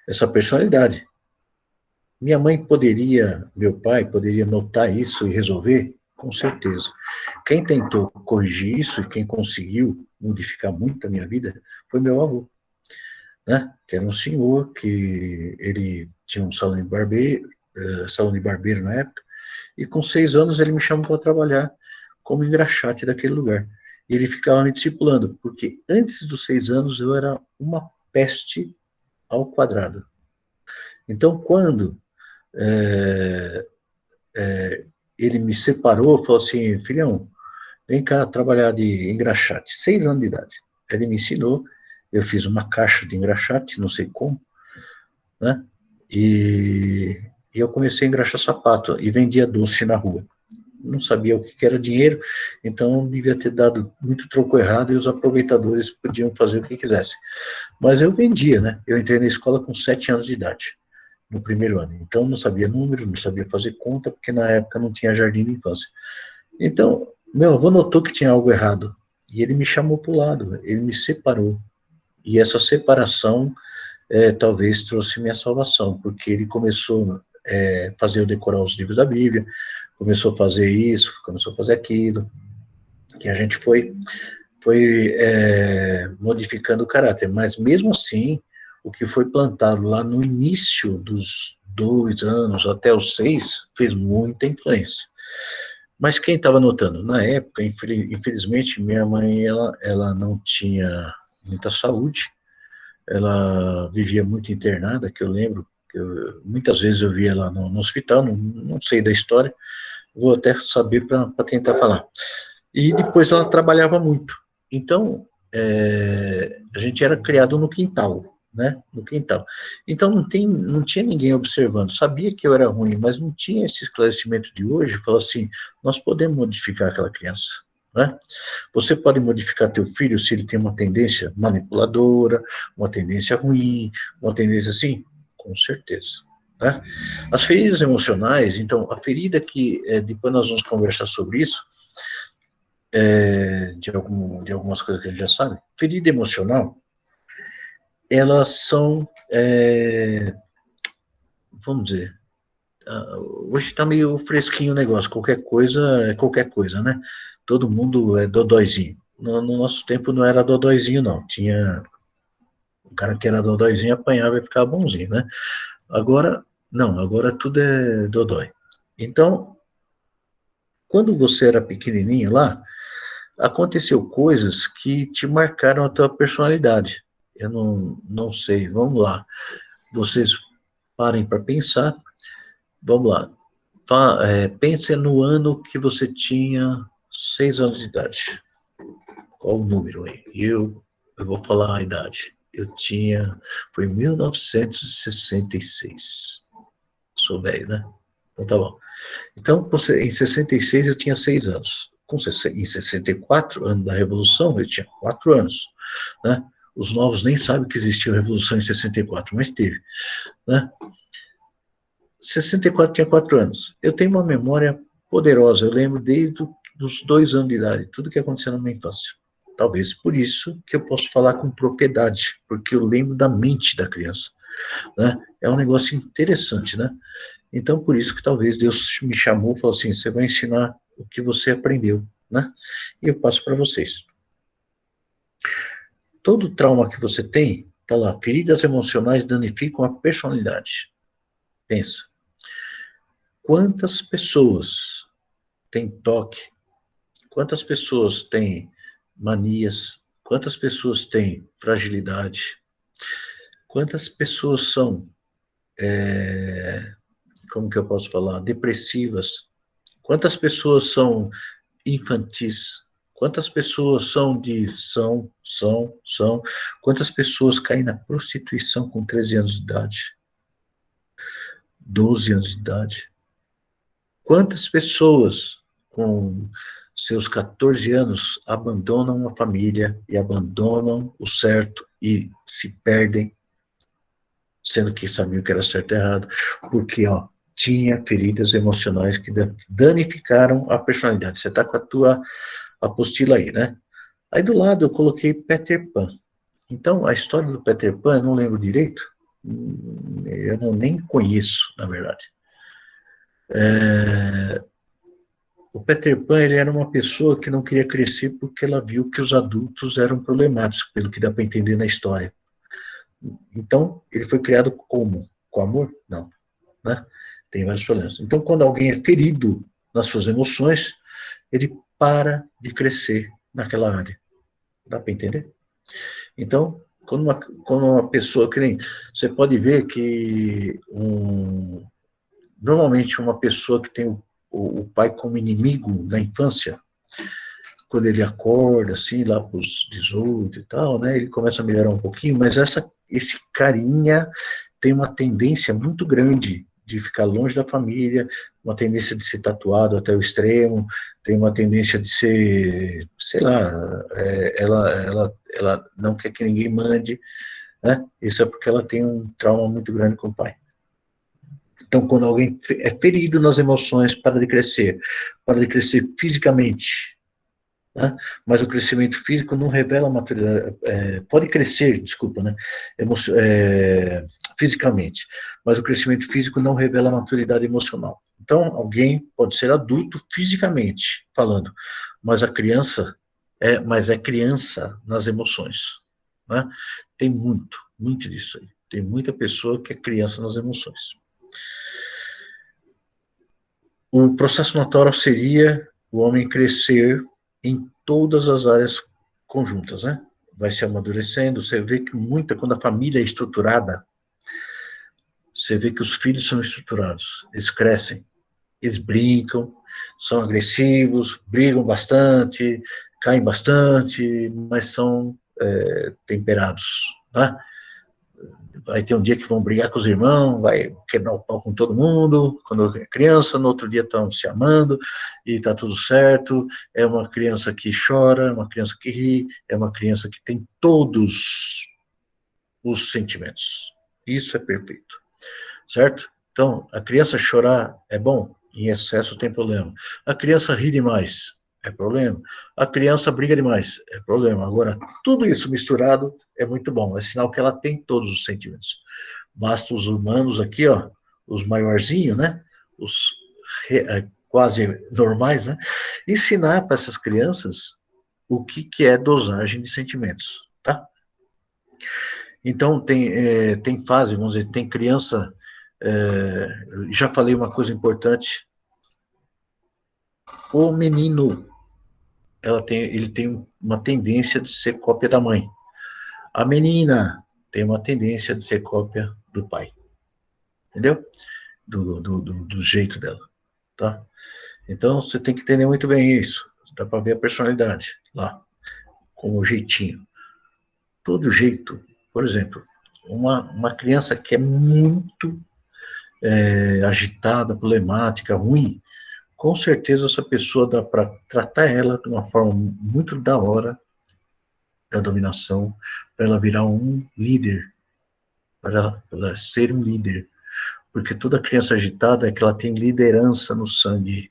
essa personalidade. Meu pai poderia notar isso e resolver? com certeza. Quem tentou corrigir isso e quem conseguiu modificar muito a minha vida foi meu avô, né? Que era um senhor que ele tinha um salão de barbeiro na época, e com 6 anos ele me chamou para trabalhar como engraxate daquele lugar. E ele ficava me discipulando, porque antes dos 6 anos eu era uma peste ao quadrado. Então, quando ele me separou, falou assim, filhão, vem cá trabalhar de engraxate, 6 anos de idade. Ele me ensinou, eu fiz uma caixa de engraxate, não sei como, né? E eu comecei a engraxar sapato e vendia doce na rua. Não sabia o que era dinheiro, então devia ter dado muito troco errado e os aproveitadores podiam fazer o que quisessem. Mas eu vendia, né? Eu entrei na escola com 7 anos de idade, no primeiro ano. Então não sabia número, não sabia fazer conta, porque na época não tinha jardim de infância. Então, meu avô notou que tinha algo errado, e ele me chamou para o lado, ele me separou. E essa separação talvez trouxe minha salvação, porque ele começou a fazer eu decorar os livros da Bíblia, começou a fazer isso, começou a fazer aquilo, e a gente foi modificando o caráter. Mas mesmo assim, o que foi plantado lá no início dos 2 anos até os 6 fez muita influência. Mas quem estava notando? Na época, infelizmente, minha mãe ela não tinha muita saúde, ela vivia muito internada, que eu lembro, muitas vezes eu via ela no hospital, não sei da história, vou até saber para tentar falar. E depois ela trabalhava muito. Então, a gente era criado no quintal, né? No quintal. Então, não tinha ninguém observando. Sabia que eu era ruim, mas não tinha esse esclarecimento de hoje. Falou assim, nós podemos modificar aquela criança, né? Você pode modificar teu filho se ele tem uma tendência manipuladora, uma tendência ruim, uma tendência assim? Com certeza. Né? As feridas emocionais, então, a ferida que, depois nós vamos conversar sobre isso, de algumas coisas que a gente já sabe, ferida emocional, elas são, vamos dizer, hoje está meio fresquinho o negócio, qualquer coisa é qualquer coisa, né? Todo mundo é dodóizinho. No nosso tempo não era dodóizinho, não. Tinha o cara que era dodóizinho apanhava e ficava bonzinho, né? Agora, não, agora tudo é dodói. Então, quando você era pequenininho lá, aconteceu coisas que te marcaram a tua personalidade. Eu não sei, vamos lá. Vocês parem para pensar. Vamos lá. Pense no ano que você tinha 6 anos de idade. Qual o número aí? Eu vou falar a idade. Foi 1966. Sou velho, né? Então tá bom. Então, em 66 eu tinha 6 anos. Em 64, ano da Revolução, eu tinha 4 anos. Né? Os novos nem sabem que existiu a Revolução em 64, mas teve. Né? 64 tinha 4 anos. Eu tenho uma memória poderosa, eu lembro desde os 2 anos de idade, tudo que aconteceu na minha infância. Talvez por isso que eu posso falar com propriedade, porque eu lembro da mente da criança. Né? É um negócio interessante, né? Então, por isso que talvez Deus me chamou e falou assim, você vai ensinar o que você aprendeu, né? E eu passo para vocês. Todo trauma que você tem, tá lá, feridas emocionais danificam a personalidade. Pensa. Quantas pessoas têm toque? Quantas pessoas têm manias? Quantas pessoas têm fragilidade? Quantas pessoas são, como que eu posso falar, depressivas? Quantas pessoas são infantis? Quantas pessoas são? Quantas pessoas caem na prostituição com 13 anos de idade? 12 anos de idade? Quantas pessoas com seus 14 anos abandonam a família e abandonam o certo e se perdem, sendo que sabiam que era certo e errado, porque, tinha feridas emocionais que danificaram a personalidade. Você está com a tua apostila aí, né? Aí do lado eu coloquei Peter Pan. Então, a história do Peter Pan, eu não lembro direito, eu nem conheço, na verdade. O Peter Pan, ele era uma pessoa que não queria crescer porque ela viu que os adultos eram problemáticos, pelo que dá para entender na história. Então, ele foi criado como? Com amor? Não, né? Tem vários problemas. Então, quando alguém é ferido nas suas emoções, ele para de crescer naquela área. Dá para entender? Então, quando uma pessoa, que nem, você pode ver que normalmente uma pessoa que tem o pai como inimigo na infância, quando ele acorda, assim, lá para os 18 e tal, né, ele começa a melhorar um pouquinho, mas esse carinha tem uma tendência muito grande de ficar longe da família, uma tendência de ser tatuado até o extremo, tem uma tendência de ser, sei lá, ela não quer que ninguém mande, né? Isso é porque ela tem um trauma muito grande com o pai. Então, quando alguém é ferido nas emoções, para de crescer fisicamente, né? Mas o crescimento físico não revela maturidade, pode crescer, desculpa, né? Fisicamente, mas o crescimento físico não revela maturidade emocional. Então, alguém pode ser adulto fisicamente falando, mas mas é criança nas emoções, né? Tem muito disso aí. Tem muita pessoa que é criança nas emoções. O processo natural seria o homem crescer em todas as áreas conjuntas, né? Vai se amadurecendo, você vê que quando a família é estruturada, você vê que os filhos são estruturados, eles crescem, eles brincam, são agressivos, brigam bastante, caem bastante, mas são temperados, né? Vai ter um dia que vão brigar com os irmãos, vai quebrar o pau com todo mundo, quando é criança, no outro dia estão se amando, e está tudo certo, é uma criança que chora, é uma criança que ri, é uma criança que tem todos os sentimentos. Isso é perfeito, certo? Então, a criança chorar é bom, em excesso tem problema. A criança ri demais, é problema. A criança briga demais, é problema. Agora, tudo isso misturado é muito bom, é sinal que ela tem todos os sentimentos. Basta os humanos aqui, ó, os maiorzinhos, né? Os quase normais, né? Ensinar para essas crianças o que é dosagem de sentimentos, tá? Então, tem fase, vamos dizer, tem criança. Já falei uma coisa importante. O menino, ele tem uma tendência de ser cópia da mãe. A menina tem uma tendência de ser cópia do pai. Entendeu? Do jeito dela, tá? Então, você tem que entender muito bem isso. Dá para ver a personalidade lá, com o jeitinho. Todo jeito, por exemplo, uma criança que é muito agitada, problemática, ruim, com certeza essa pessoa dá para tratar ela de uma forma muito da hora, da dominação, para ela virar um líder, para ela ser um líder. Porque toda criança agitada é que ela tem liderança no sangue.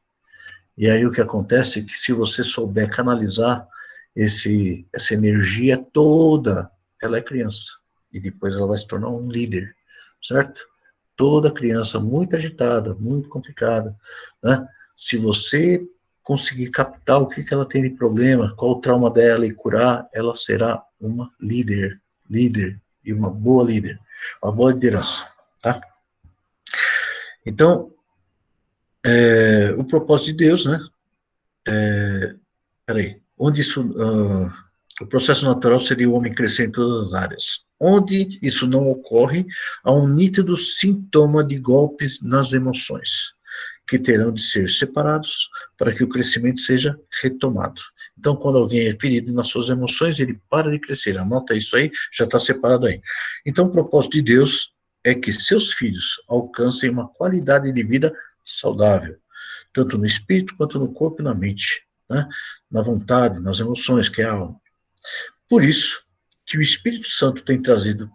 E aí o que acontece é que se você souber canalizar essa energia toda, ela é criança. E depois ela vai se tornar um líder, certo? Toda criança muito agitada, muito complicada, né? Se você conseguir captar o que ela tem de problema, qual o trauma dela e curar, ela será uma líder, e uma boa líder, uma boa liderança, tá? Então, o propósito de Deus, né? Onde isso, o processo natural seria o homem crescer em todas as áreas. Onde isso não ocorre, há um nítido sintoma de golpes nas emoções, que terão de ser separados para que o crescimento seja retomado. Então, quando alguém é ferido nas suas emoções, ele para de crescer. Anota isso aí, já está separado aí. Então, o propósito de Deus é que seus filhos alcancem uma qualidade de vida saudável, tanto no espírito quanto no corpo e na mente, né? Na vontade, nas emoções, que é a alma. Por isso que o Espírito Santo tem trazido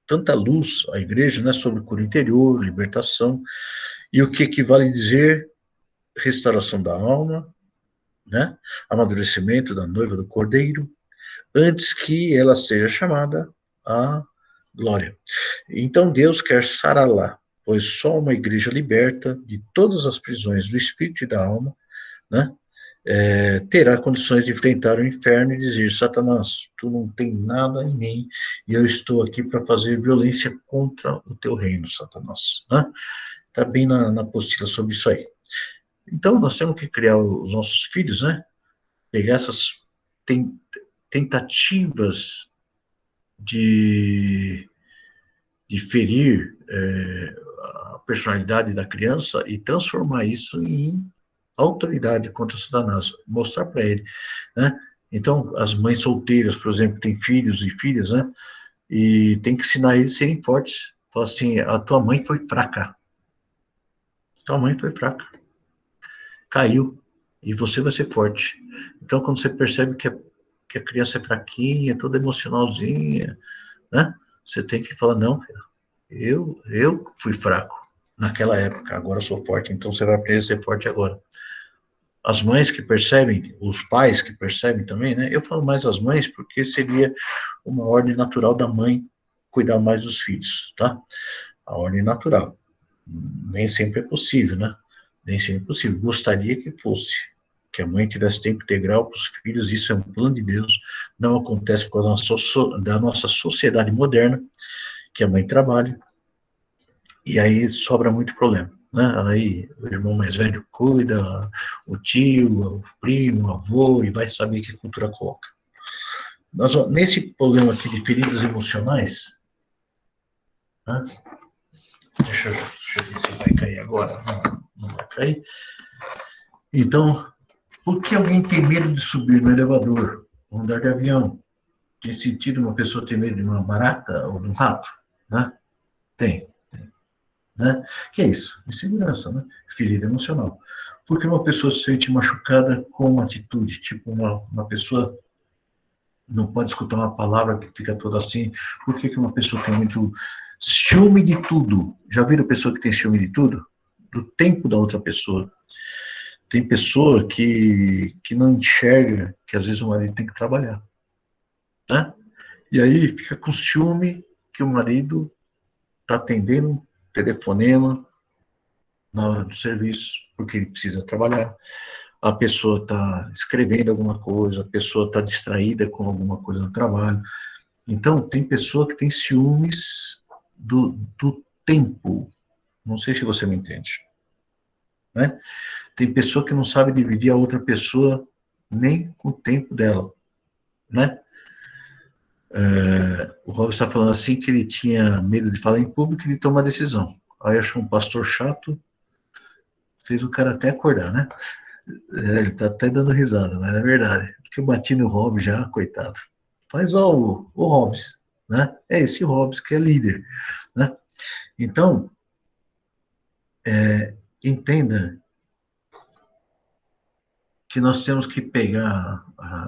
tanta luz à igreja, né, sobre cura interior, libertação, e o que equivale a dizer restauração da alma, né, amadurecimento da noiva do cordeiro, antes que ela seja chamada à glória. Então Deus quer sará-la, pois só uma igreja liberta de todas as prisões do espírito e da alma, né, terá condições de enfrentar o inferno e dizer: Satanás, tu não tem nada em mim e eu estou aqui para fazer violência contra o teu reino, Satanás. Né? Está bem na apostila sobre isso aí. Então, nós temos que criar os nossos filhos, né? Pegar essas tentativas de ferir a personalidade da criança e transformar isso em autoridade contra Satanás, mostrar para ele, né? Então, as mães solteiras, por exemplo, têm filhos e filhas, né? E tem que ensinar eles a serem fortes. Fala assim: a tua mãe foi fraca. Tua mãe foi fraca. Caiu. E você vai ser forte. Então, quando você percebe que a criança é fraquinha, toda emocionalzinha, né? Você tem que falar: não, filho, eu fui fraco naquela época, agora eu sou forte, então você vai aprender a ser forte agora. As mães que percebem, os pais que percebem também, né? Eu falo mais as mães porque seria uma ordem natural da mãe cuidar mais dos filhos, tá? A ordem natural. Nem sempre é possível, né? Nem sempre é possível. Gostaria que fosse, que a mãe tivesse tempo integral para os filhos, isso é um plano de Deus, não acontece por causa da nossa sociedade moderna, que a mãe trabalha, e aí sobra muito problema, né? Aí o irmão mais velho cuida, o tio, o primo, o avô, e vai saber que a cultura coloca. Nós, nesse problema aqui de feridas emocionais, né? Deixa eu ver se vai cair agora. Não vai cair. Então, por que alguém tem medo de subir no elevador, ou andar de avião? Tem sentido uma pessoa ter medo de uma barata ou de um rato? Né? Tem. Né? Que é isso? Insegurança, né? Ferida emocional. Por que uma pessoa se sente machucada com uma atitude? Tipo, uma pessoa não pode escutar uma palavra que fica toda assim. Por que uma pessoa tem muito ciúme de tudo? Já viram pessoa que tem ciúme de tudo? Do tempo da outra pessoa. Tem pessoa que não enxerga que às vezes o marido tem que trabalhar. Né? E aí fica com ciúme que o marido está atendendo telefonema na hora do serviço, porque ele precisa trabalhar. A pessoa está escrevendo alguma coisa, a pessoa está distraída com alguma coisa no trabalho. Então, tem pessoa que tem ciúmes do tempo. Não sei se você me entende. Né? Tem pessoa que não sabe dividir a outra pessoa nem com o tempo dela. Né? O Robson está falando assim que ele tinha medo de falar em público e de tomar decisão. Aí achou um pastor chato, fez o cara até acordar, né? Ele tá até dando risada, mas é verdade. Porque eu bati no Hobbes já, coitado. Faz o Hobbes, né? É esse Hobbes que é líder, né? Então, entenda que nós temos que pegar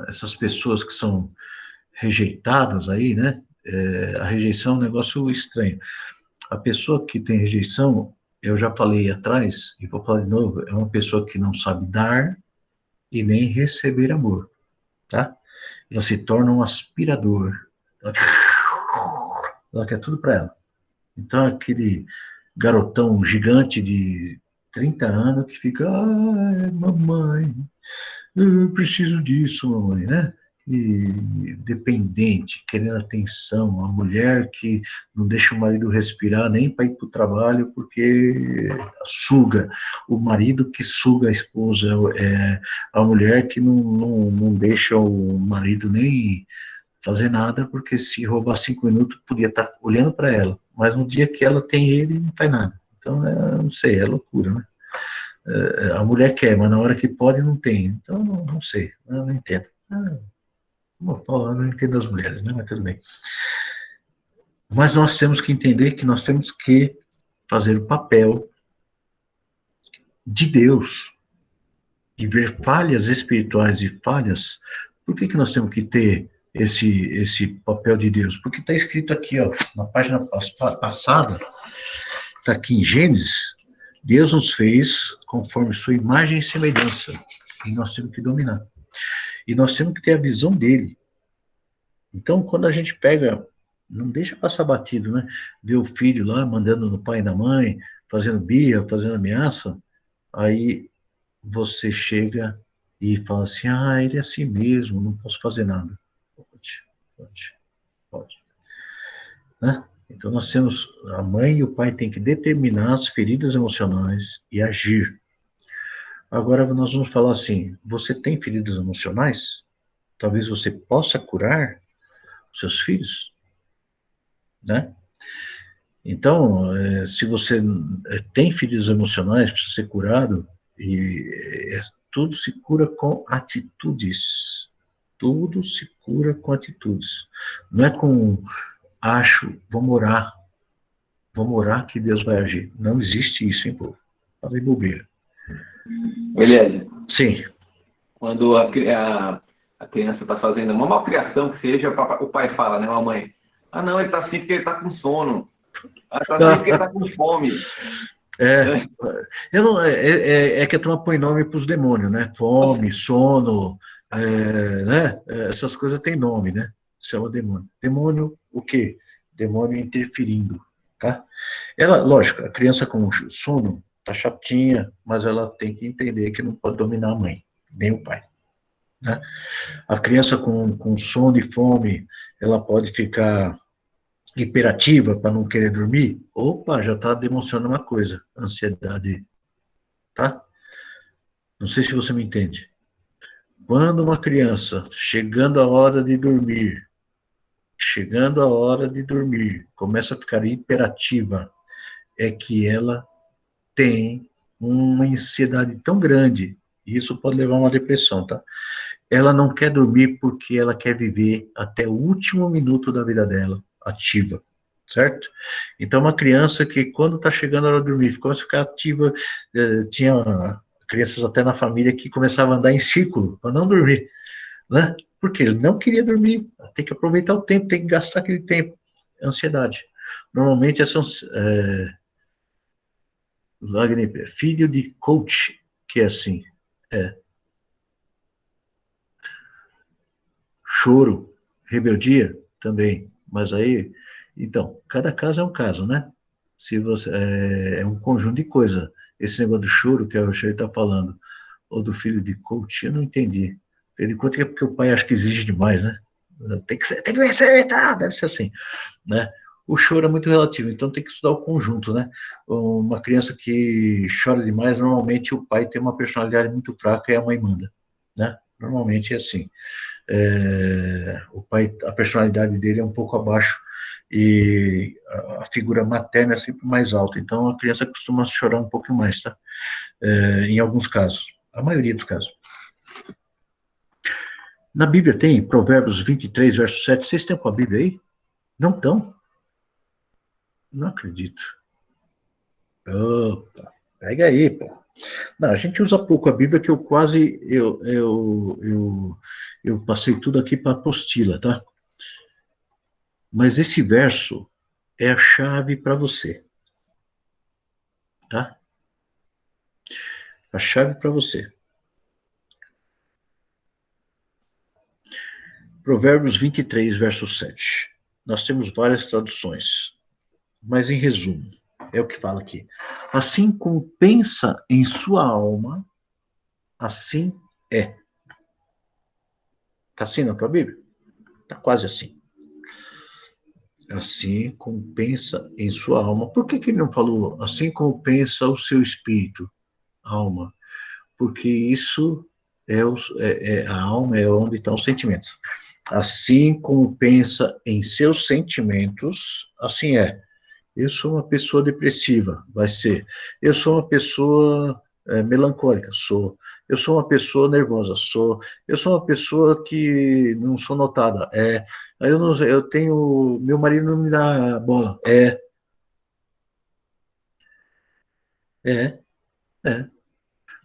essas pessoas que são rejeitadas aí, né? A rejeição é um negócio estranho. A pessoa que tem rejeição, eu já falei atrás, e vou falar de novo, é uma pessoa que não sabe dar e nem receber amor, tá? Ela se torna um aspirador. Ela quer tudo para ela. Então, aquele garotão gigante de 30 anos que fica: ai, mamãe, eu preciso disso, mamãe, né? E dependente, querendo atenção, a mulher que não deixa o marido respirar nem para ir para o trabalho porque suga, o marido que suga a esposa, a mulher que não deixa o marido nem fazer nada porque se roubar 5 minutos podia estar olhando para ela, mas no dia que ela tem ele não faz nada. Então, não sei, é loucura, né? A mulher quer, mas na hora que pode não tem. Então, não sei, eu não entendo. Eu não entendo as mulheres, né? Mas tudo bem. Mas nós temos que entender que nós temos que fazer o papel de Deus e ver falhas espirituais e falhas. Por que nós temos que ter esse papel de Deus? Porque está escrito aqui, ó, na página passada, está aqui em Gênesis, Deus nos fez conforme sua imagem e semelhança, e nós temos que dominar. E nós temos que ter a visão dele. Então, quando a gente pega Não deixa passar batido, né? Ver o filho lá mandando no pai e na mãe, fazendo birra, fazendo ameaça. Aí você chega e fala assim: ah, ele é assim mesmo, não posso fazer nada. Pode, pode, pode. Né? Então nós temos, a mãe e o pai têm que determinar as feridas emocionais e agir. Agora nós vamos falar assim: você tem feridas emocionais? Talvez você possa curar os seus filhos, né? Então, se você tem feridas emocionais, precisa ser curado, e tudo se cura com atitudes. Tudo se cura com atitudes. Não é com vamos orar que Deus vai agir. Não existe isso, hein, povo? Falei bobeira. Beleza. Sim. Quando a criança está fazendo uma malcriação que seja, o pai fala, né, a mãe, ah, não, ele está assim porque ele está com sono. Ah, está assim porque ele está com fome. É que a turma põe nome para os demônios, né? Fome, sono, né? Essas coisas têm nome, né? Se chama demônio. Demônio, o quê? Demônio interferindo, tá? Lógico, a criança com sono tá chatinha, mas ela tem que entender que não pode dominar a mãe, nem o pai, né? A criança com sono e fome, ela pode ficar hiperativa para não querer dormir. Opa, já está demonstrando uma coisa, ansiedade, tá? Não sei se você me entende. Quando uma criança, chegando a hora de dormir, começa a ficar hiperativa, é que ela tem uma ansiedade tão grande, e isso pode levar a uma depressão, tá? Ela não quer dormir porque ela quer viver até o último minuto da vida dela, ativa, certo? Então, uma criança que, quando está chegando a hora de dormir, começa a ficar ativa, tinha crianças até na família que começavam a andar em círculo, para não dormir, né? Porque ele não queria dormir, tem que aproveitar o tempo, tem que gastar aquele tempo. Ansiedade. Normalmente, Wagner, filho de coach, que é assim, choro, rebeldia, também, mas aí, então, cada caso é um caso, né? Se você, é um conjunto de coisas. Esse negócio do choro que a Rochelle está falando, ou do filho de coach, eu não entendi. Filho de coach é porque o pai acha que exige demais, né? Tem que vencer, tá? Deve ser assim, né? O choro é muito relativo, então tem que estudar o conjunto, né? Uma criança que chora demais, normalmente o pai tem uma personalidade muito fraca e a mãe manda, né? Normalmente é assim. O pai, a personalidade dele é um pouco abaixo e a figura materna é sempre mais alta, então a criança costuma chorar um pouco mais, tá? Em alguns casos, a maioria dos casos. Na Bíblia tem Provérbios 23, verso 7, vocês têm com a Bíblia aí? Não estão? Não acredito. Opa, pega aí, pô. Não, a gente usa pouco a Bíblia, que eu passei tudo aqui para apostila, tá? Mas esse verso é a chave para você, tá? A chave para você. Provérbios 23, verso 7. Nós temos várias traduções, mas em resumo, é o que fala aqui. Assim como pensa em sua alma, assim é. Está assim na tua Bíblia? Está quase assim. Assim como pensa em sua alma. Por que ele não falou assim como pensa o seu espírito, alma? Porque isso a alma é onde estão os sentimentos. Assim como pensa em seus sentimentos, assim é. Eu sou uma pessoa depressiva, vai ser. Eu sou uma pessoa melancólica, sou. Eu sou uma pessoa nervosa, sou. Eu sou uma pessoa que não sou notada, é. Eu tenho, meu marido não me dá bola, é, é.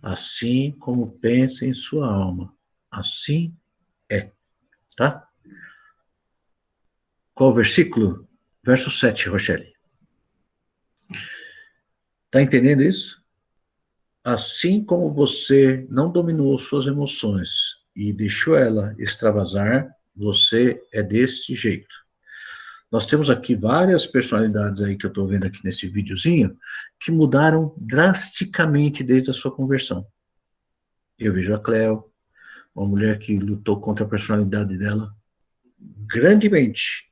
Assim como pensa em sua alma, assim é, tá? Qual o versículo? Verso 7, Rochelle. Tá entendendo isso? Assim como você não dominou suas emoções e deixou ela extravasar, você é deste jeito. Nós temos aqui várias personalidades aí que eu estou vendo aqui nesse videozinho, que mudaram drasticamente desde a sua conversão. Eu vejo a Cleo, uma mulher que lutou contra a personalidade dela grandemente.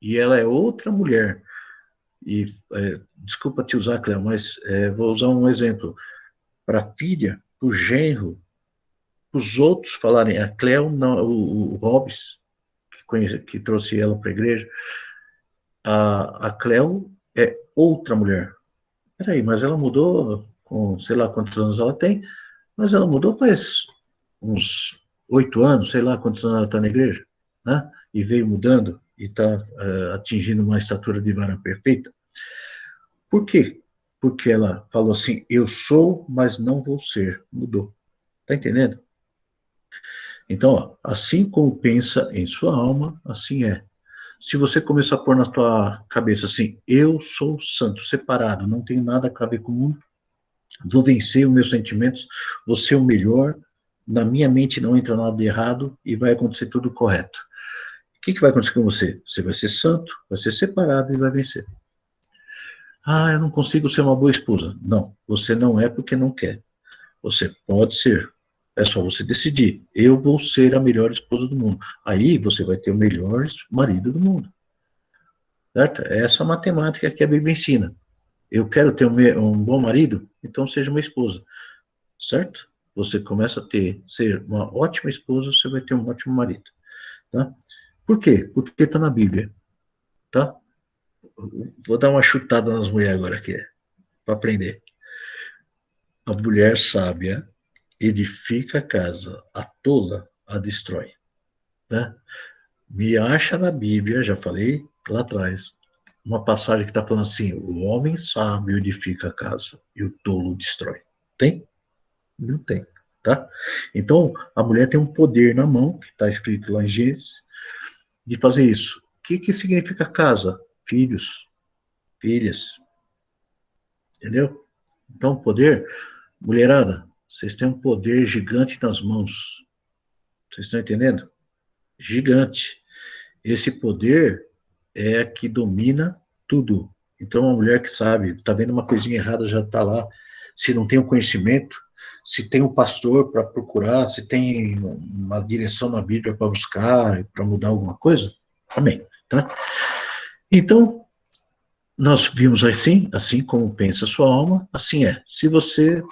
E ela é outra mulher. E, desculpa te usar, Cleo, mas vou usar um exemplo. Para a filha, para o genro, os outros falarem, a Cleo, não, o Hobbes, que trouxe ela para a igreja, a Cleo é outra mulher. Peraí, mas ela mudou com, sei lá quantos anos ela tem, mas ela mudou faz uns 8 anos, sei lá quantos anos ela está na igreja, né? E veio mudando e está atingindo uma estatura de vara perfeita. Por quê? Porque ela falou assim, eu sou, mas não vou ser. Mudou. Está entendendo? Então, ó, assim como pensa em sua alma, assim é. Se você começar a pôr na tua cabeça assim, eu sou santo, separado, não tenho nada a ver com o mundo, vou vencer os meus sentimentos, vou ser o melhor, na minha mente não entra nada de errado e vai acontecer tudo correto. O que vai acontecer com você? Você vai ser santo, vai ser separado e vai vencer. Ah, eu não consigo ser uma boa esposa. Não, você não é porque não quer. Você pode ser. É só você decidir. Eu vou ser a melhor esposa do mundo. Aí você vai ter o melhor marido do mundo. Certo? É essa matemática que a Bíblia ensina. Eu quero ter um bom marido, então seja uma esposa. Certo? Você começa a ser uma ótima esposa, você vai ter um ótimo marido. Tá? Por quê? Porque está na Bíblia. Tá? Vou dar uma chutada nas mulheres agora aqui, para aprender. A mulher sábia edifica a casa, a tola a destrói. Né? Me acha na Bíblia, já falei lá atrás, uma passagem que está falando assim, o homem sábio edifica a casa e o tolo destrói. Tem? Não tem. Tá? Então, a mulher tem um poder na mão, que está escrito lá em Gênesis, de fazer isso. O que significa casa? Filhos, filhas. Entendeu? Então, poder, mulherada, vocês têm um poder gigante nas mãos. Vocês estão entendendo? Gigante. Esse poder é que domina tudo. Então, uma mulher que sabe, está vendo uma coisinha errada, já está lá. Se não tem o conhecimento, se tem um pastor para procurar, se tem uma direção na Bíblia para buscar, para mudar alguma coisa, amém. Tá? Então, nós vimos assim como pensa a sua alma, assim é. Se você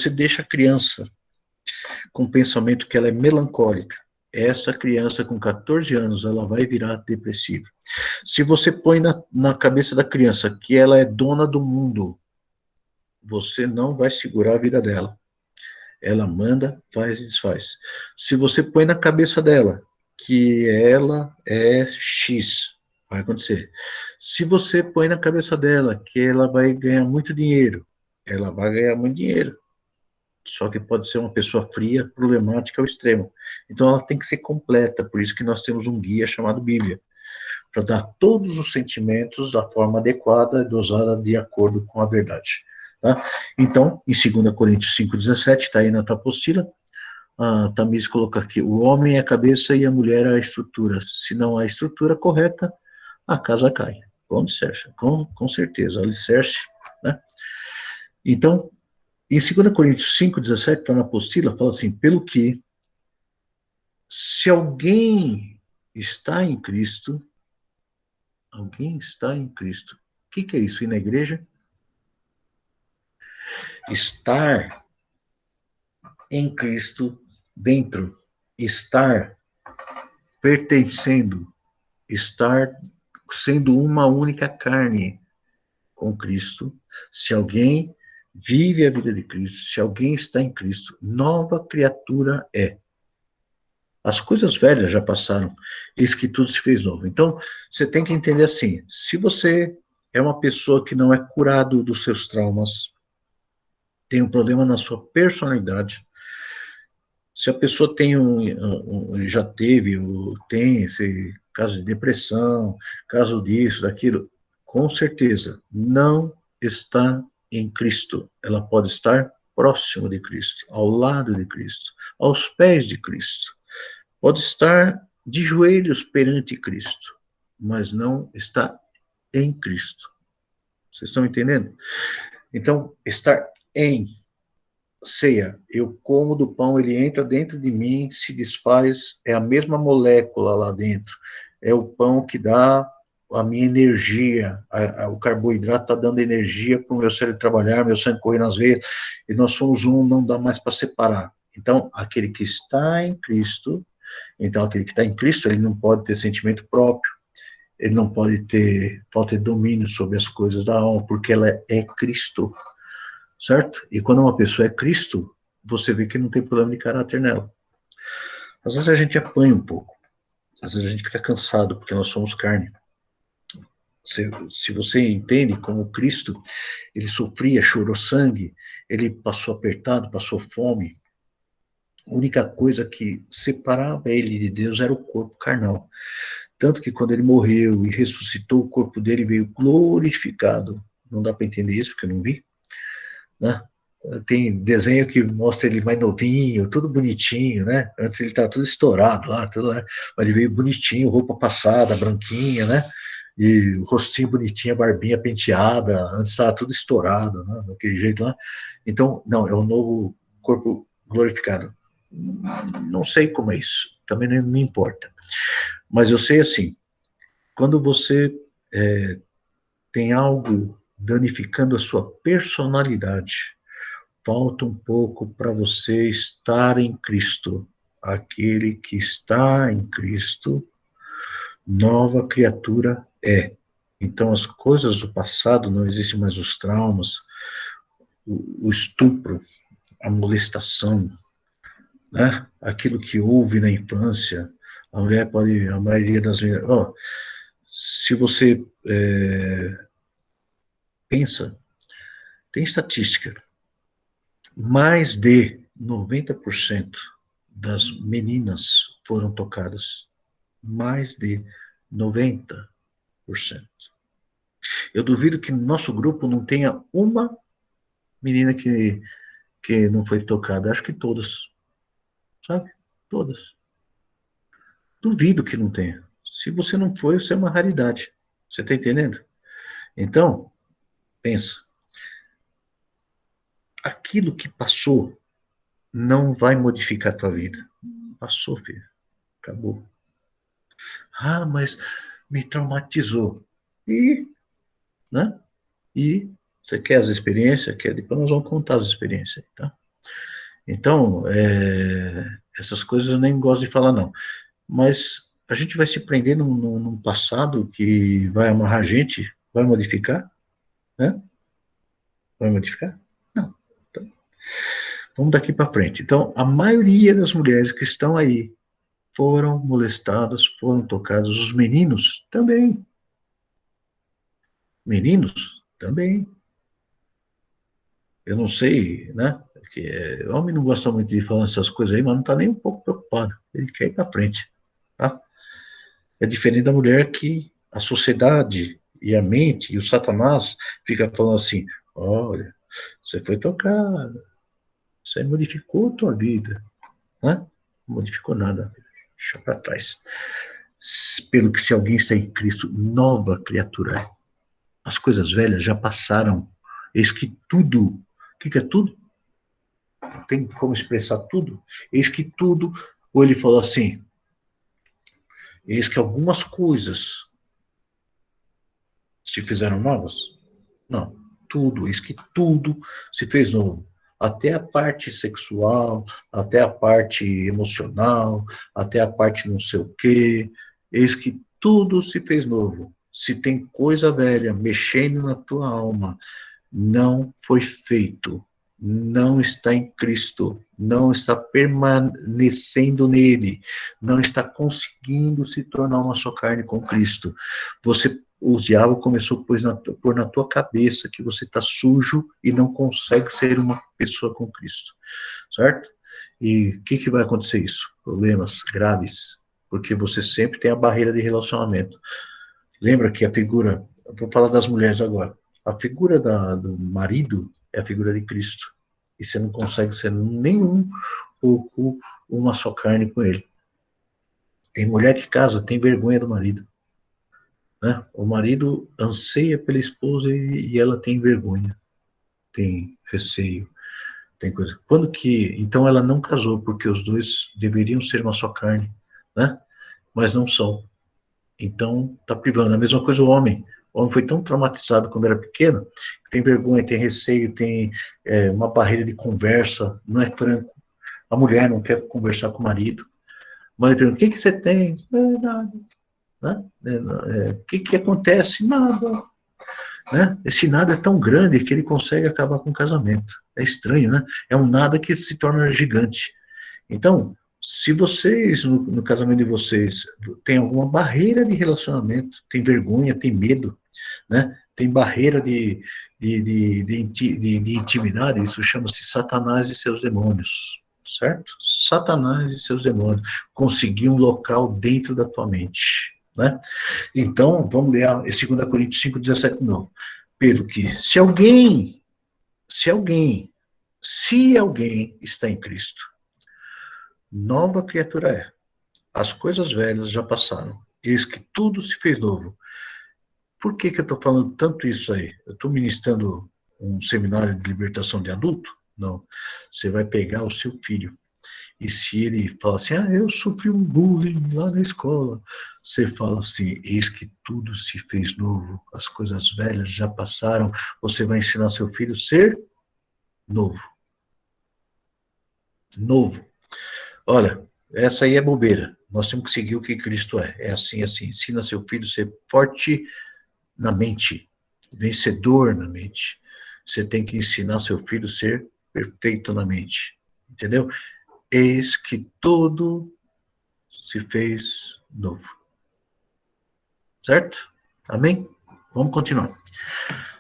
deixa a criança com o pensamento que ela é melancólica, essa criança com 14 anos, ela vai virar depressiva. Se você põe na cabeça da criança que ela é dona do mundo, você não vai segurar a vida dela. Ela manda, faz e desfaz. Se você põe na cabeça dela que ela é X, vai acontecer. Se você põe na cabeça dela que ela vai ganhar muito dinheiro, ela vai ganhar muito dinheiro. Só que pode ser uma pessoa fria, problemática ao extremo. Então ela tem que ser completa, por isso que nós temos um guia chamado Bíblia, para dar todos os sentimentos da forma adequada, dosada de acordo com a verdade. Tá? Então, em 2 Coríntios 5,17, está aí na tua apostila, a Tamires coloca aqui, o homem é a cabeça e a mulher é a estrutura. Se não há estrutura correta, a casa cai. Com certeza, alicerce. Né? Então, em 2 Coríntios 5,17, está na apostila, fala assim, pelo que, se alguém está em Cristo, o que é isso? Ir na igreja? Estar em Cristo dentro, estar pertencendo, estar sendo uma única carne com Cristo. Se alguém vive a vida de Cristo, se alguém está em Cristo, nova criatura é. As coisas velhas já passaram, eis que tudo se fez novo. Então, você tem que entender assim, se você é uma pessoa que não é curado dos seus traumas, tem um problema na sua personalidade, se a pessoa tem já teve, ou tem esse caso de depressão, caso disso, daquilo, com certeza, não está em Cristo. Ela pode estar próximo de Cristo, ao lado de Cristo, aos pés de Cristo. Pode estar de joelhos perante Cristo, mas não está em Cristo. Vocês estão entendendo? Então, estar em ceia, eu como do pão, ele entra dentro de mim, se desfaz, é a mesma molécula lá dentro. É o pão que dá a minha energia, o carboidrato está dando energia para o meu cérebro trabalhar, meu sangue correr nas veias, e nós somos um, não dá mais para separar. Então, aquele que está em Cristo, ele não pode ter sentimento próprio, ele não pode ter falta de domínio sobre as coisas da alma, porque ela é Cristo, certo? E quando uma pessoa é Cristo, você vê que não tem problema de caráter nela. Às vezes a gente apanha um pouco, às vezes a gente fica cansado, porque nós somos carne. Se você entende como Cristo, ele sofria, chorou sangue, ele passou apertado, passou fome, a única coisa que separava ele de Deus era o corpo carnal. Tanto que quando ele morreu e ressuscitou, o corpo dele veio glorificado. Não dá para entender isso, porque eu não vi, né? Tem desenho que mostra ele mais novinho, tudo bonitinho, né? Antes ele estava tudo estourado lá, tudo, né? Mas ele veio bonitinho, roupa passada, branquinha, né? E o rostinho bonitinho, a barbinha penteada, antes estava tudo estourado, né? Daquele jeito lá. Então, não, é um novo corpo glorificado. Não sei como é isso, também não me importa. Mas eu sei assim, quando você tem algo danificando a sua personalidade, falta um pouco para você estar em Cristo. Aquele que está em Cristo, nova criatura é. Então, as coisas do passado, não existem mais os traumas, o estupro, a molestação, né? Aquilo que houve na infância. A maioria das mulheres, se você pensa, tem estatística, mais de 90% das meninas foram tocadas. Mais de 90%. Eu duvido que no nosso grupo não tenha uma menina que não foi tocada. Acho que todas. Sabe? Todas. Duvido que não tenha. Se você não foi, você é uma raridade. Você está entendendo? Então, pensa. Aquilo que passou não vai modificar a tua vida. Passou, filho. Acabou. Ah, mas me traumatizou. Né? E você quer as experiências? Quer? Depois nós vamos contar as experiências, tá? Então, essas coisas eu nem gosto de falar, não. Mas a gente vai se prender num passado que vai amarrar a gente, vai modificar, né? Vai modificar? Não. Então, vamos daqui para frente. Então, a maioria das mulheres que estão aí foram molestadas, foram tocadas. Os meninos também. Meninos também. Eu não sei, né? Porque o homem não gosta muito de falar essas coisas aí, mas não está nem um pouco preocupado. Ele quer ir para frente, tá? É diferente da mulher que a sociedade e a mente e o Satanás fica falando assim: olha, você foi tocada, você modificou a tua vida, né? Não modificou nada, deixa para trás. Pelo que se alguém está em Cristo, nova criatura é. As coisas velhas já passaram. Eis que tudo, o que é tudo? Tem como expressar tudo? Eis que tudo, ou ele falou assim, eis que algumas coisas se fizeram novas? Não, tudo, eis que tudo se fez novo. Até a parte sexual, até a parte emocional, até a parte não sei o quê, eis que tudo se fez novo. Se tem coisa velha mexendo na tua alma, não foi feito, não está em Cristo, não está permanecendo nele, não está conseguindo se tornar uma só carne com Cristo. O diabo começou a pôr na tua cabeça que você está sujo e não consegue ser uma pessoa com Cristo, certo? E o que vai acontecer isso? Problemas graves, porque você sempre tem a barreira de relacionamento. Lembra que a figura, vou falar das mulheres agora, a figura do marido é a figura de Cristo. E você não consegue ser nenhum pouco uma só carne com ele. Tem mulher que casa, tem vergonha do marido. né? O marido anseia pela esposa e ela tem vergonha, tem receio, tem coisa. Quando que, então ela não casou, porque os dois deveriam ser uma só carne, né? Mas não são. Então, está privando. A mesma coisa o homem. O homem foi tão traumatizado quando era pequeno, que tem vergonha, tem receio, tem uma barreira de conversa, não é franco. A mulher não quer conversar com o marido. O marido pergunta, o que você tem? Não, nada. Né? O que acontece? Nada. Né? Esse nada é tão grande que ele consegue acabar com o casamento. É estranho, né? É um nada que se torna gigante. Então, se vocês, no casamento de vocês, tem alguma barreira de relacionamento, tem vergonha, tem medo, né? Tem barreira de intimidade, isso chama-se Satanás e seus demônios, certo? Satanás e seus demônios. Conseguir um local dentro da tua mente, né? Então, vamos ler 2 Coríntios 5,17 de novo. Pelo que, se alguém está em Cristo, nova criatura é. As coisas velhas já passaram. Eis que tudo se fez novo. Por que eu estou falando tanto isso aí? Eu estou ministrando um seminário de libertação de adulto? Não. Você vai pegar o seu filho. E se ele fala assim, eu sofri um bullying lá na escola, você fala assim, eis que tudo se fez novo, as coisas velhas já passaram, você vai ensinar seu filho a ser novo. Novo. Olha, essa aí é bobeira. Nós temos que seguir o que Cristo é. É assim, assim. Ensina seu filho a ser forte na mente, vencedor na mente. Você tem que ensinar seu filho a ser perfeito na mente. Entendeu? Eis que tudo se fez novo. Certo? Amém? Vamos continuar.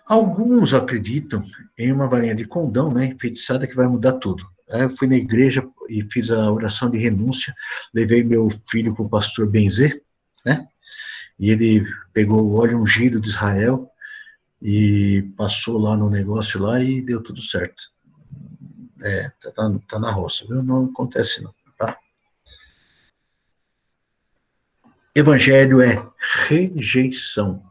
Alguns acreditam em uma varinha de condão, né, enfeitiçada, que vai mudar tudo. Aí eu fui na igreja e fiz a oração de renúncia, levei meu filho para o pastor Benzer, né, e ele pegou o óleo ungido de Israel e passou lá no negócio lá e deu tudo certo. Tá na roça, viu? Não acontece não, tá? Evangelho é rejeição,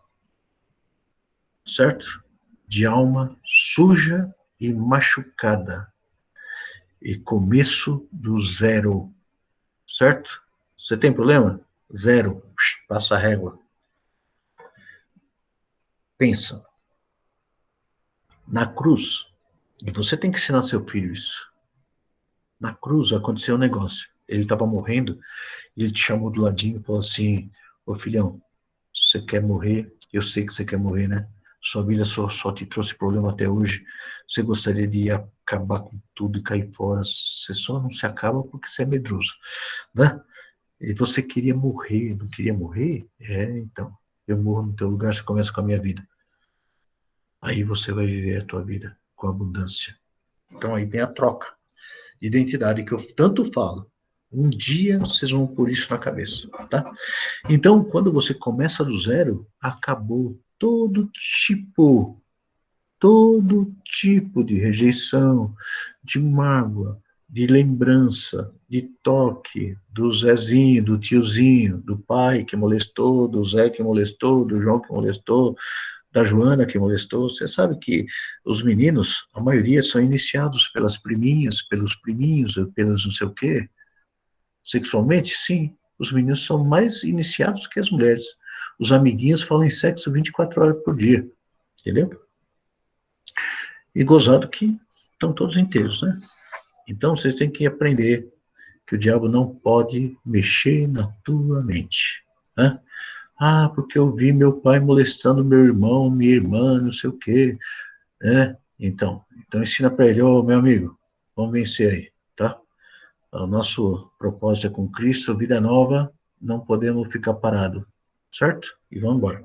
certo? De alma suja e machucada. E começo do zero, certo? Você tem problema? Zero, passa a régua. Pensa. Na cruz, e você tem que ensinar seu filho isso. Na cruz aconteceu um negócio. Ele estava morrendo, e ele te chamou do ladinho e falou assim, ô filhão, você quer morrer? Eu sei que você quer morrer, né? Sua vida só te trouxe problema até hoje. Você gostaria de acabar com tudo e cair fora. Você só não se acaba porque você é medroso, né? E você queria morrer, não queria morrer? Então, eu morro no teu lugar, você começa com a minha vida. Aí você vai viver a tua vida com abundância. Então aí tem a troca de identidade que eu tanto falo. Um dia vocês vão pôr isso na cabeça, tá? Então, quando você começa do zero, acabou todo tipo de rejeição, de mágoa, de lembrança, de toque, do Zezinho, do tiozinho, do pai que molestou, do Zé que molestou, do João que molestou, da Joana que molestou. Você sabe que os meninos, a maioria, são iniciados pelas priminhas, pelos priminhos, pelos não sei o quê. Sexualmente, sim, os meninos são mais iniciados que as mulheres. Os amiguinhos falam em sexo 24 horas por dia, entendeu? E gozado que estão todos inteiros, né? Então, vocês têm que aprender que o diabo não pode mexer na tua mente, né? Porque eu vi meu pai molestando meu irmão, minha irmã, não sei o quê, né? Então ensina para ele, meu amigo, vamos vencer aí, tá? O nosso propósito é com Cristo, vida nova, não podemos ficar parados, certo? E vamos embora.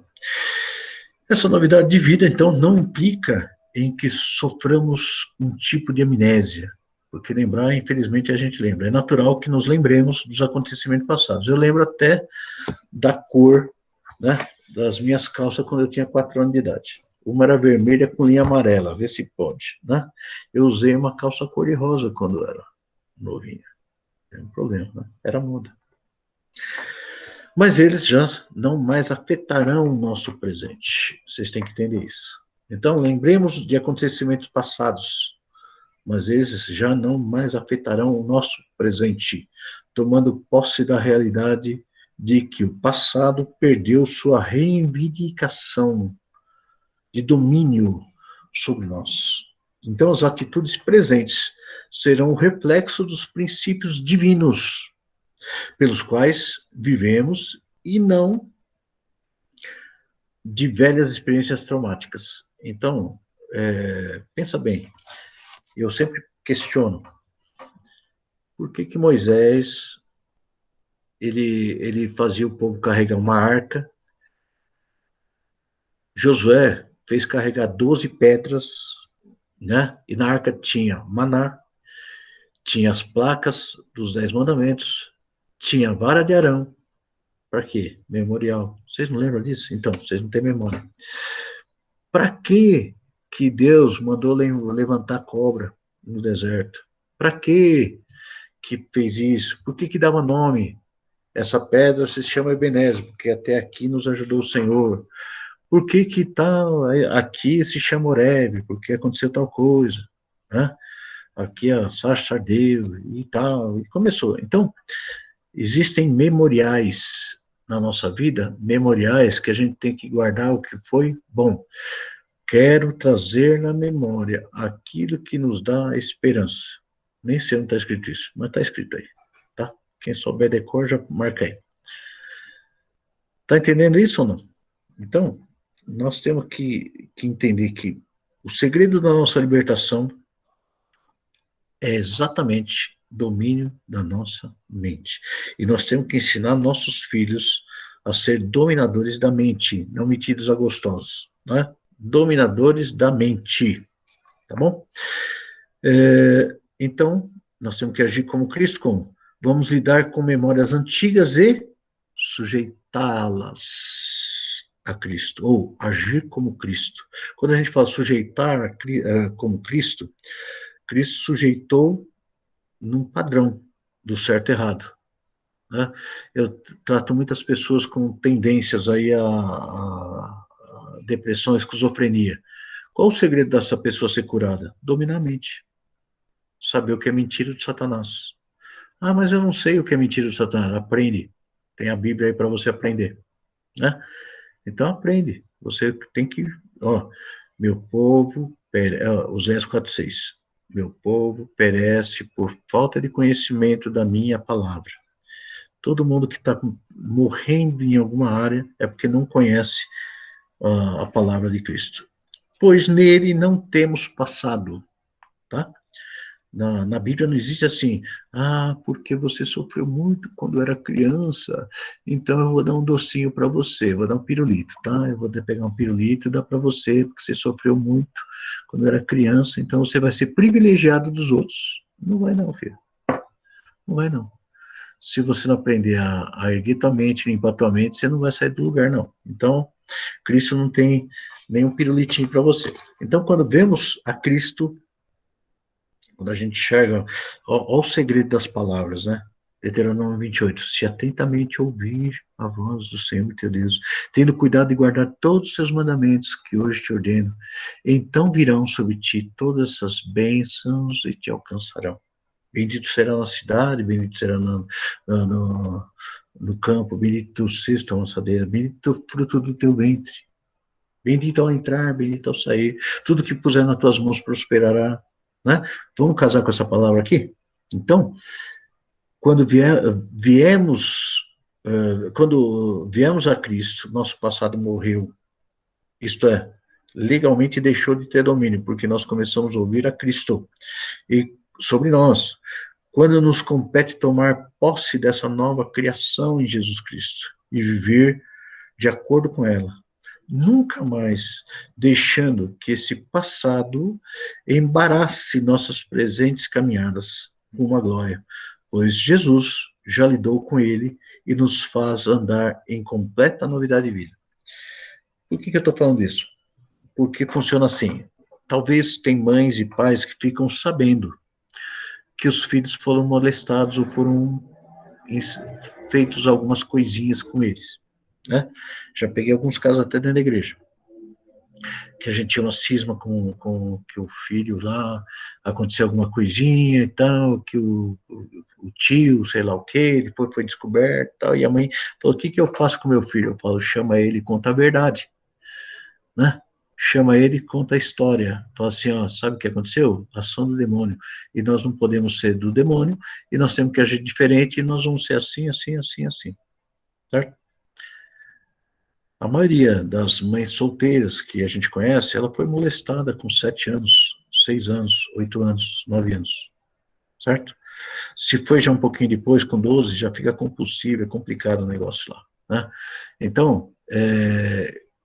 Essa novidade de vida, então, não implica em que soframos um tipo de amnésia, porque lembrar, infelizmente, a gente lembra. É natural que nos lembremos dos acontecimentos passados. Eu lembro até da cor, né, das minhas calças quando eu tinha 4 anos de idade. Uma era vermelha com linha amarela, vê se pode, né? Eu usei uma calça cor-de-rosa quando era novinha. Não tem problema, né? Era moda. Mas eles já não mais afetarão o nosso presente. Vocês têm que entender isso. Então, lembremos de acontecimentos passados, mas eles já não mais afetarão o nosso presente, tomando posse da realidade de que o passado perdeu sua reivindicação de domínio sobre nós. Então, as atitudes presentes serão o reflexo dos princípios divinos pelos quais vivemos e não de velhas experiências traumáticas. Então, pensa bem, eu sempre questiono, por que Moisés, ele fazia o povo carregar uma arca, Josué fez carregar 12 pedras, né? E na arca tinha maná, tinha as placas dos 10 mandamentos, tinha a vara de Arão. Para quê? Memorial. Vocês não lembram disso? Então, vocês não têm memória. Para que Deus mandou levantar cobra no deserto? Para que fez isso? Por que dava nome? Essa pedra se chama Ebenezer, porque até aqui nos ajudou o Senhor. Por que tal aqui se chama Horebe? Porque aconteceu tal coisa, né? Aqui a sarça ardeu e tal, e começou. Então, existem memoriais na nossa vida, memoriais que a gente tem que guardar o que foi bom. Quero trazer na memória aquilo que nos dá esperança. Nem sei onde está escrito isso, mas está escrito aí, tá? Quem souber de cor, já marca aí. Está entendendo isso ou não? Então, nós temos que entender que o segredo da nossa libertação é exatamente domínio da nossa mente. E nós temos que ensinar nossos filhos a ser dominadores da mente, não metidos a gostosos, né? Dominadores da mente, tá bom? Então, nós temos que agir como Cristo, como? Vamos lidar com memórias antigas e sujeitá-las a Cristo, ou agir como Cristo. Quando a gente fala sujeitar como Cristo, Cristo sujeitou num padrão do certo e errado, né? Eu trato muitas pessoas com tendências aí a depressão, esquizofrenia. Qual o segredo dessa pessoa ser curada? Dominar a mente. Saber o que é mentira de Satanás. Ah, mas eu não sei o que é mentira de Satanás. Aprende. Tem a Bíblia aí para você aprender, né? Então aprende. Você tem que, meu povo, Oséias 4:6. Meu povo perece por falta de conhecimento da minha palavra. Todo mundo que está morrendo em alguma área é porque não conhece a palavra de Cristo. Pois nele não temos passado, tá? Na Bíblia não existe assim, porque você sofreu muito quando era criança, então eu vou dar um docinho para você, vou dar um pirulito, tá? Eu vou pegar um pirulito e dar para você, porque você sofreu muito quando era criança, então você vai ser privilegiado dos outros. Não vai não, filho. Não vai não. Se você não aprender a erguer tua mente, limpar tua mente, você não vai sair do lugar, não. Então, Cristo não tem nenhum pirulitinho para você. Então, quando vemos a Cristo, quando a gente enxerga, olha o segredo das palavras, né? Deuteronômio 28, se atentamente ouvir a voz do Senhor teu Deus, tendo cuidado de guardar todos os seus mandamentos que hoje te ordeno, então virão sobre ti todas essas bênçãos e te alcançarão. Bendito será na cidade, bendito será no campo, bendito seja tua lançadeira, bendito o fruto do teu ventre. Bendito ao entrar, bendito ao sair. Tudo que puser nas tuas mãos prosperará. Né? Vamos casar com essa palavra aqui? Então, quando viemos a Cristo, nosso passado morreu. Isto é, legalmente deixou de ter domínio, porque nós começamos a ouvir a Cristo. E sobre nós, quando nos compete tomar posse dessa nova criação em Jesus Cristo e viver de acordo com ela, nunca mais deixando que esse passado embarace nossas presentes caminhadas com uma glória, pois Jesus já lidou com ele e nos faz andar em completa novidade de vida. Por que eu estou falando isso? Porque funciona assim. Talvez tem mães e pais que ficam sabendo que os filhos foram molestados ou foram feitos algumas coisinhas com eles, né? Já peguei alguns casos até dentro da igreja, que a gente tinha uma cisma com que o filho lá, aconteceu alguma coisinha e tal, que o tio, sei lá o quê, depois foi descoberto e tal, e a mãe falou, o que eu faço com meu filho? Eu falo, chama ele e conta a verdade, né? Chama ele e conta a história. Fala assim, ó, sabe o que aconteceu? Ação do demônio. E nós não podemos ser do demônio, e nós temos que agir diferente, e nós vamos ser assim, assim, assim, assim. Certo? A maioria das mães solteiras que a gente conhece, ela foi molestada com 7 anos, 6 anos, 8 anos, 9 anos. Certo? Se foi já um pouquinho depois, com 12, já fica compulsivo, é complicado o negócio lá. Né? Então,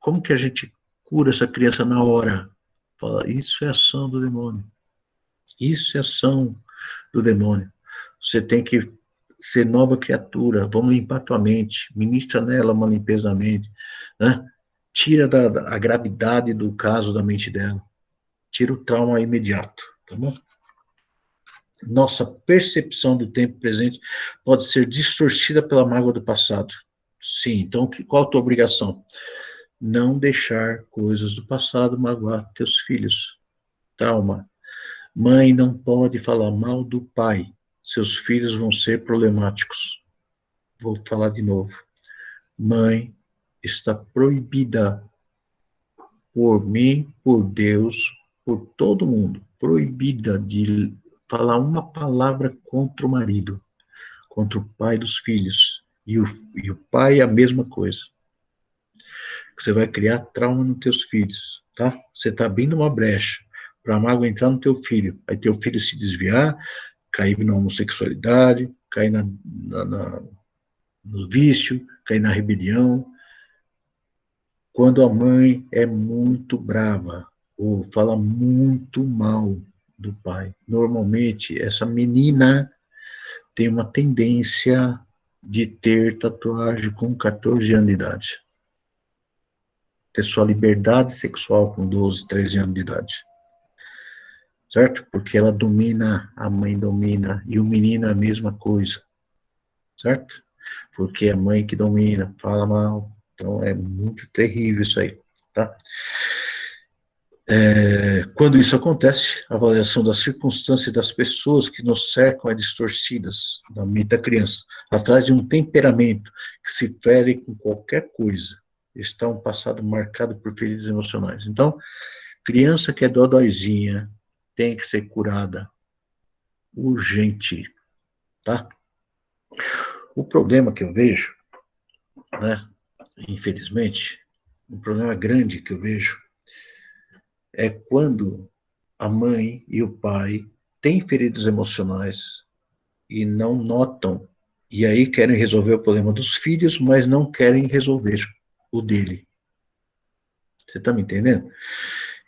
como que a gente cura essa criança na hora? Fala, isso é ação do demônio. Isso é ação do demônio. Você tem que ser nova criatura, vamos limpar tua mente, ministra nela uma limpeza da mente, né? Tira a gravidade do caso da mente dela, tira o trauma imediato, tá bom? Nossa percepção do tempo presente pode ser distorcida pela mágoa do passado. Sim, então qual a tua obrigação? Não deixar coisas do passado magoar teus filhos. Trauma. Mãe não pode falar mal do pai. Seus filhos vão ser problemáticos. Vou falar de novo. Mãe está proibida por mim, por Deus, por todo mundo, proibida de falar uma palavra contra o marido, contra o pai dos filhos. E o pai é a mesma coisa. Você vai criar trauma nos teus filhos, tá? Você está abrindo uma brecha para a mágoa entrar no teu filho, aí teu filho se desviar, cair na homossexualidade, cair no vício, cair na rebelião. Quando a mãe é muito brava ou fala muito mal do pai, normalmente essa menina tem uma tendência de ter tatuagem com 14 anos de idade. Ter sua liberdade sexual com 12, 13 anos de idade. Certo? Porque ela domina, a mãe domina, e o menino é a mesma coisa. Certo? Porque é a mãe que domina, fala mal. Então é muito terrível isso aí, tá? Quando isso acontece, a avaliação das circunstâncias das pessoas que nos cercam é distorcidas da mente da criança, atrás de um temperamento que se fere com qualquer coisa. Está um passado marcado por feridas emocionais. Então, criança que é dodóizinha tem que ser curada urgente, tá? O problema que eu vejo, né, infelizmente, um problema grande que eu vejo é quando a mãe e o pai têm feridas emocionais e não notam, e aí querem resolver o problema dos filhos, mas não querem resolver o dele. Você está me entendendo?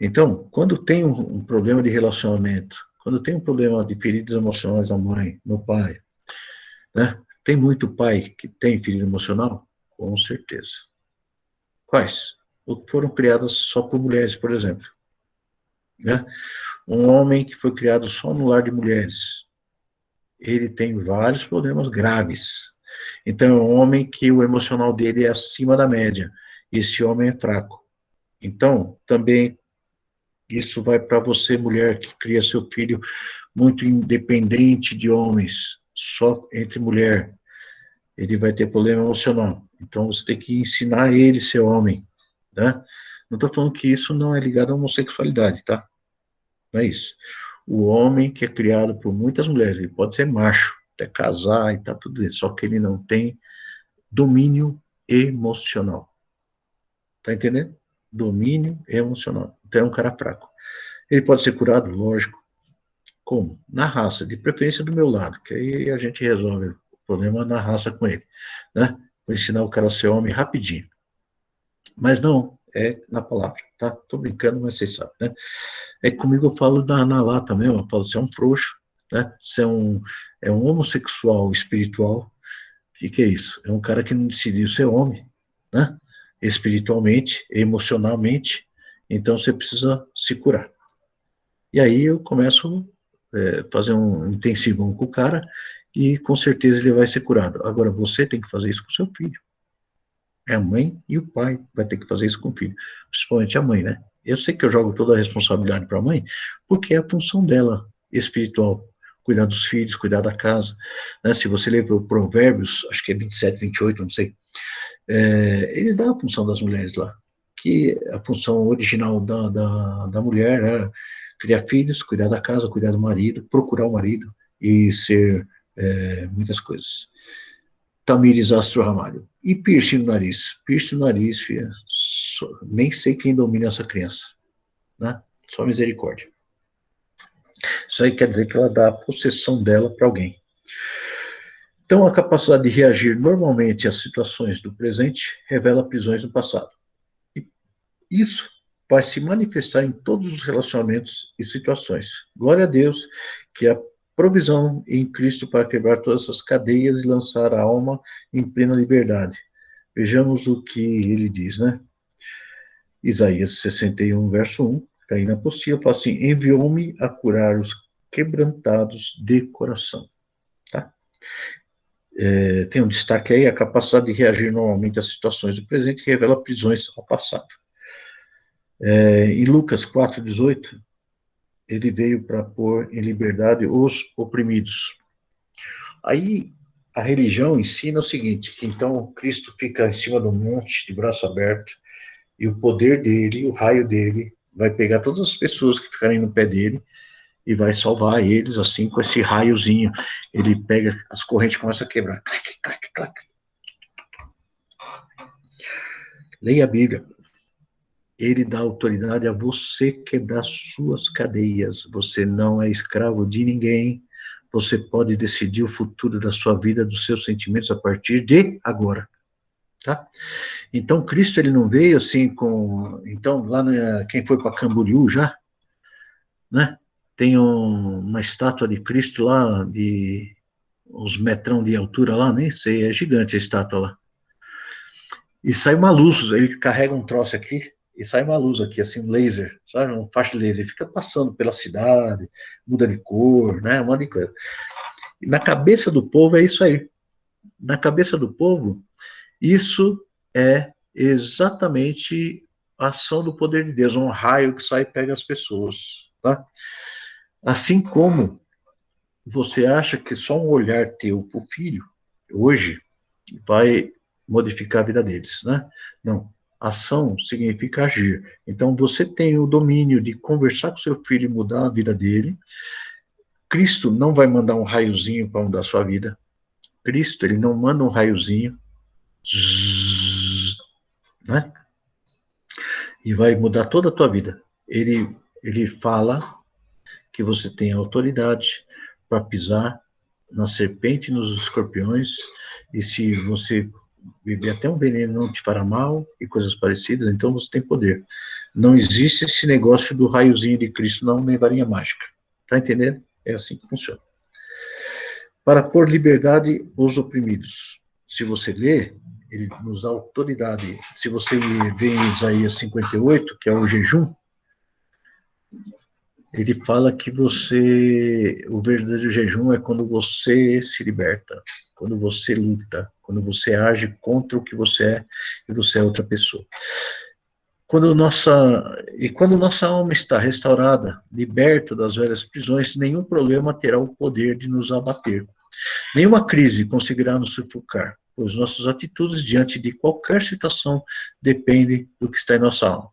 Então, quando tem um problema de relacionamento, quando tem um problema de feridas emocionais na mãe, no pai, né? Tem muito pai que tem ferida emocional? Com certeza. Quais? Foram criadas só por mulheres, por exemplo. Né? Um homem que foi criado só no lar de mulheres, ele tem vários problemas graves. Então, é um homem que o emocional dele é acima da média. Esse homem é fraco. Então, também, isso vai para você, mulher, que cria seu filho muito independente de homens, só entre mulher. Ele vai ter problema emocional. Então, você tem que ensinar ele a ser homem, né? Não estou falando que isso não é ligado à homossexualidade, tá? Não é isso. O homem que é criado por muitas mulheres, ele pode ser macho, até casar e tá tudo isso, só que ele não tem domínio emocional. Tá entendendo? Domínio emocional. Então é um cara fraco. Ele pode ser curado, lógico. Como? Na raça, de preferência do meu lado, que aí a gente resolve o problema na raça com ele, né? Vou ensinar o cara a ser homem rapidinho. Mas não, é na palavra, tá? Tô brincando, mas vocês sabem, né? É que comigo eu falo na lata mesmo, eu falo, você é um frouxo, né? Você é um homossexual espiritual. O que é isso? É um cara que não decidiu ser homem, né? Espiritualmente, emocionalmente, então você precisa se curar. E aí eu começo a fazer um intensivão com o cara, e com certeza ele vai ser curado. Agora, você tem que fazer isso com o seu filho. É a mãe e o pai vai ter que fazer isso com o filho, principalmente a mãe, né? Eu sei que eu jogo toda a responsabilidade para a mãe, porque é a função dela espiritual, cuidar dos filhos, cuidar da casa, né? Se você ler o Provérbios, acho que é 27, 28, não sei, ele dá a função das mulheres lá, que a função original da mulher era criar filhos, cuidar da casa, cuidar do marido, procurar o marido e ser muitas coisas. Tamires Astro Ramalho. E piercing no nariz? Piercing no nariz, filha. Nem sei quem domina essa criança. Né? Só misericórdia. Isso aí quer dizer que ela dá a possessão dela para alguém. Então, a capacidade de reagir normalmente às situações do presente revela prisões do passado. E isso vai se manifestar em todos os relacionamentos e situações. Glória a Deus que a provisão em Cristo para quebrar todas essas cadeias e lançar a alma em plena liberdade. Vejamos o que ele diz, né? Isaías 61, verso 1, está aí na apostila, fala assim, enviou-me a curar os quebrantados de coração. Tá? Tem um destaque aí, a capacidade de reagir normalmente às situações do presente revela prisões ao passado. Em Lucas 4,18, ele veio para pôr em liberdade os oprimidos. Aí, a religião ensina o seguinte, que então Cristo fica em cima do monte, de braço aberto, e o poder dele, o raio dele, vai pegar todas as pessoas que ficarem no pé dele e vai salvar eles, assim, com esse raiozinho. Ele pega, as correntes começam a quebrar. Clac, clac, clac. Leia a Bíblia. Ele dá autoridade a você quebrar suas cadeias. Você não é escravo de ninguém. Você pode decidir o futuro da sua vida, dos seus sentimentos a partir de agora. Tá? Então, Cristo, ele não veio assim com... Então, lá, quem foi para Camboriú já, né? Tem uma estátua de Cristo lá, de uns metrão de altura lá, nem sei, é gigante a estátua lá. E sai uma luz, ele carrega um troço aqui, e sai uma luz aqui, assim, um laser, sabe? Um faixa de laser, e fica passando pela cidade, muda de cor, né? Um monte de coisa. E na cabeça do povo é isso aí. Na cabeça do povo, isso é exatamente a ação do poder de Deus, um raio que sai e pega as pessoas, tá? Assim como você acha que só um olhar teu para o filho, hoje, vai modificar a vida deles, né? Não. Ação significa agir. Então, você tem o domínio de conversar com seu filho e mudar a vida dele. Cristo não vai mandar um raiozinho para mudar a sua vida. Cristo, ele não manda um raiozinho, né? E vai mudar toda a tua vida. Ele fala que você tem autoridade para pisar na serpente e nos escorpiões, e se você beber até um veneno não te fará mal, e coisas parecidas, então você tem poder. Não existe esse negócio do raiozinho de Cristo, não, nem varinha mágica. Tá entendendo? É assim que funciona. Para pôr liberdade os oprimidos. Se você ler, ele nos dá autoridade. Se você vê em Isaías 58, que é o jejum, ele fala que o verdadeiro jejum é quando você se liberta, quando você luta, quando você age contra o que você é e você é outra pessoa. Quando nossa alma está restaurada, liberta das velhas prisões, nenhum problema terá o poder de nos abater. Nenhuma crise conseguirá nos sufocar, pois nossas atitudes diante de qualquer situação dependem do que está em nossa alma.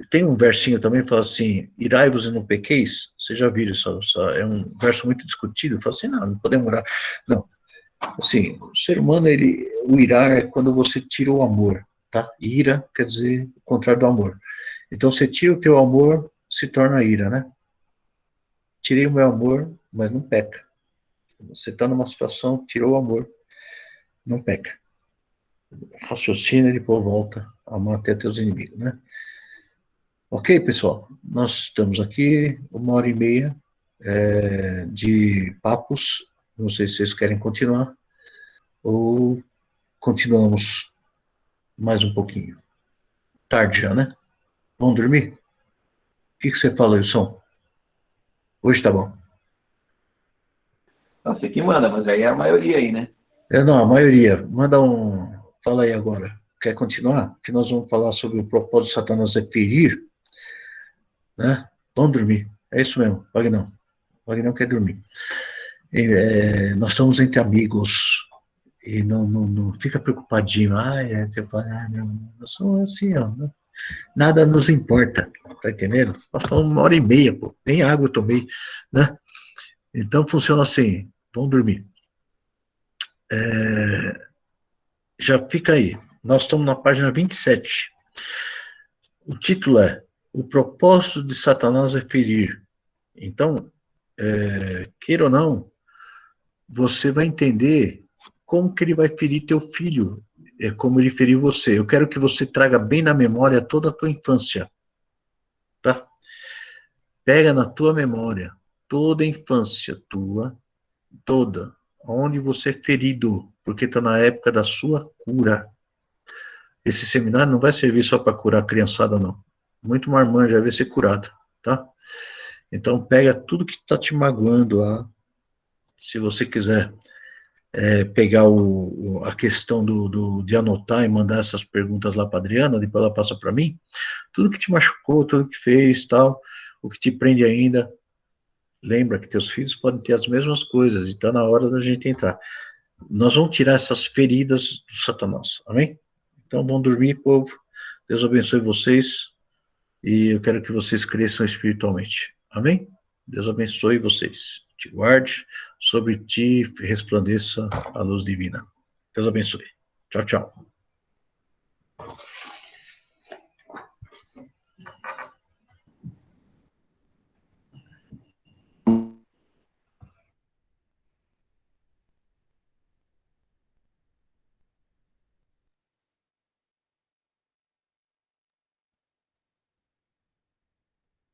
Tem um versinho também que fala assim, irai-vos e não pequeis, vocês já viram isso, é um verso muito discutido, fala assim, não podemos orar, não, assim, o ser humano, o irar é quando você tira o amor, tá, ira quer dizer o contrário do amor, então você tira o teu amor, se torna ira, né, tirei o meu amor, mas não peca, você está numa situação, tirou o amor, não peca, raciocina e depois volta a amar até teus inimigos, né. Ok, pessoal, nós estamos aqui 1h30 de papos, não sei se vocês querem continuar, ou continuamos mais um pouquinho. Tarde já, né? Vamos dormir? O que você fala, Wilson? Hoje tá bom. Você que manda, mas aí é a maioria aí, né? Não, a maioria. Manda um. Fala aí agora. Quer continuar? Que nós vamos falar sobre o propósito de Satanás é ferir, né? Vamos dormir. É isso mesmo, Vagnão. Vagnão quer dormir. Nós estamos entre amigos. E não fica preocupadinho. Você fala, nós somos assim, ó. Nada nos importa. Tá entendendo? Passou 1h30, pô. Nem água eu tomei, né? Então funciona assim. Vamos dormir. Já fica aí. Nós estamos na página 27. O título é O propósito de Satanás é ferir. Então, queira ou não, você vai entender como que ele vai ferir teu filho, como ele feriu você. Eu quero que você traga bem na memória toda a tua infância, tá? Pega na tua memória toda a infância tua, toda, onde você é ferido, porque está na época da sua cura. Esse seminário não vai servir só para curar a criançada, não. Muito marmanjo já vai ser curado, tá? Então, pega tudo que está te magoando lá. Se você quiser pegar a questão de anotar e mandar essas perguntas lá para a Adriana, depois ela passa para mim, tudo que te machucou, tudo que fez, tal, o que te prende ainda, lembra que teus filhos podem ter as mesmas coisas, e está na hora da gente entrar. Nós vamos tirar essas feridas do Satanás, amém? Então, vão dormir, povo. Deus abençoe vocês. E eu quero que vocês cresçam espiritualmente. Amém? Deus abençoe vocês. Te guarde, sobre ti resplandeça a luz divina. Deus abençoe. Tchau, tchau.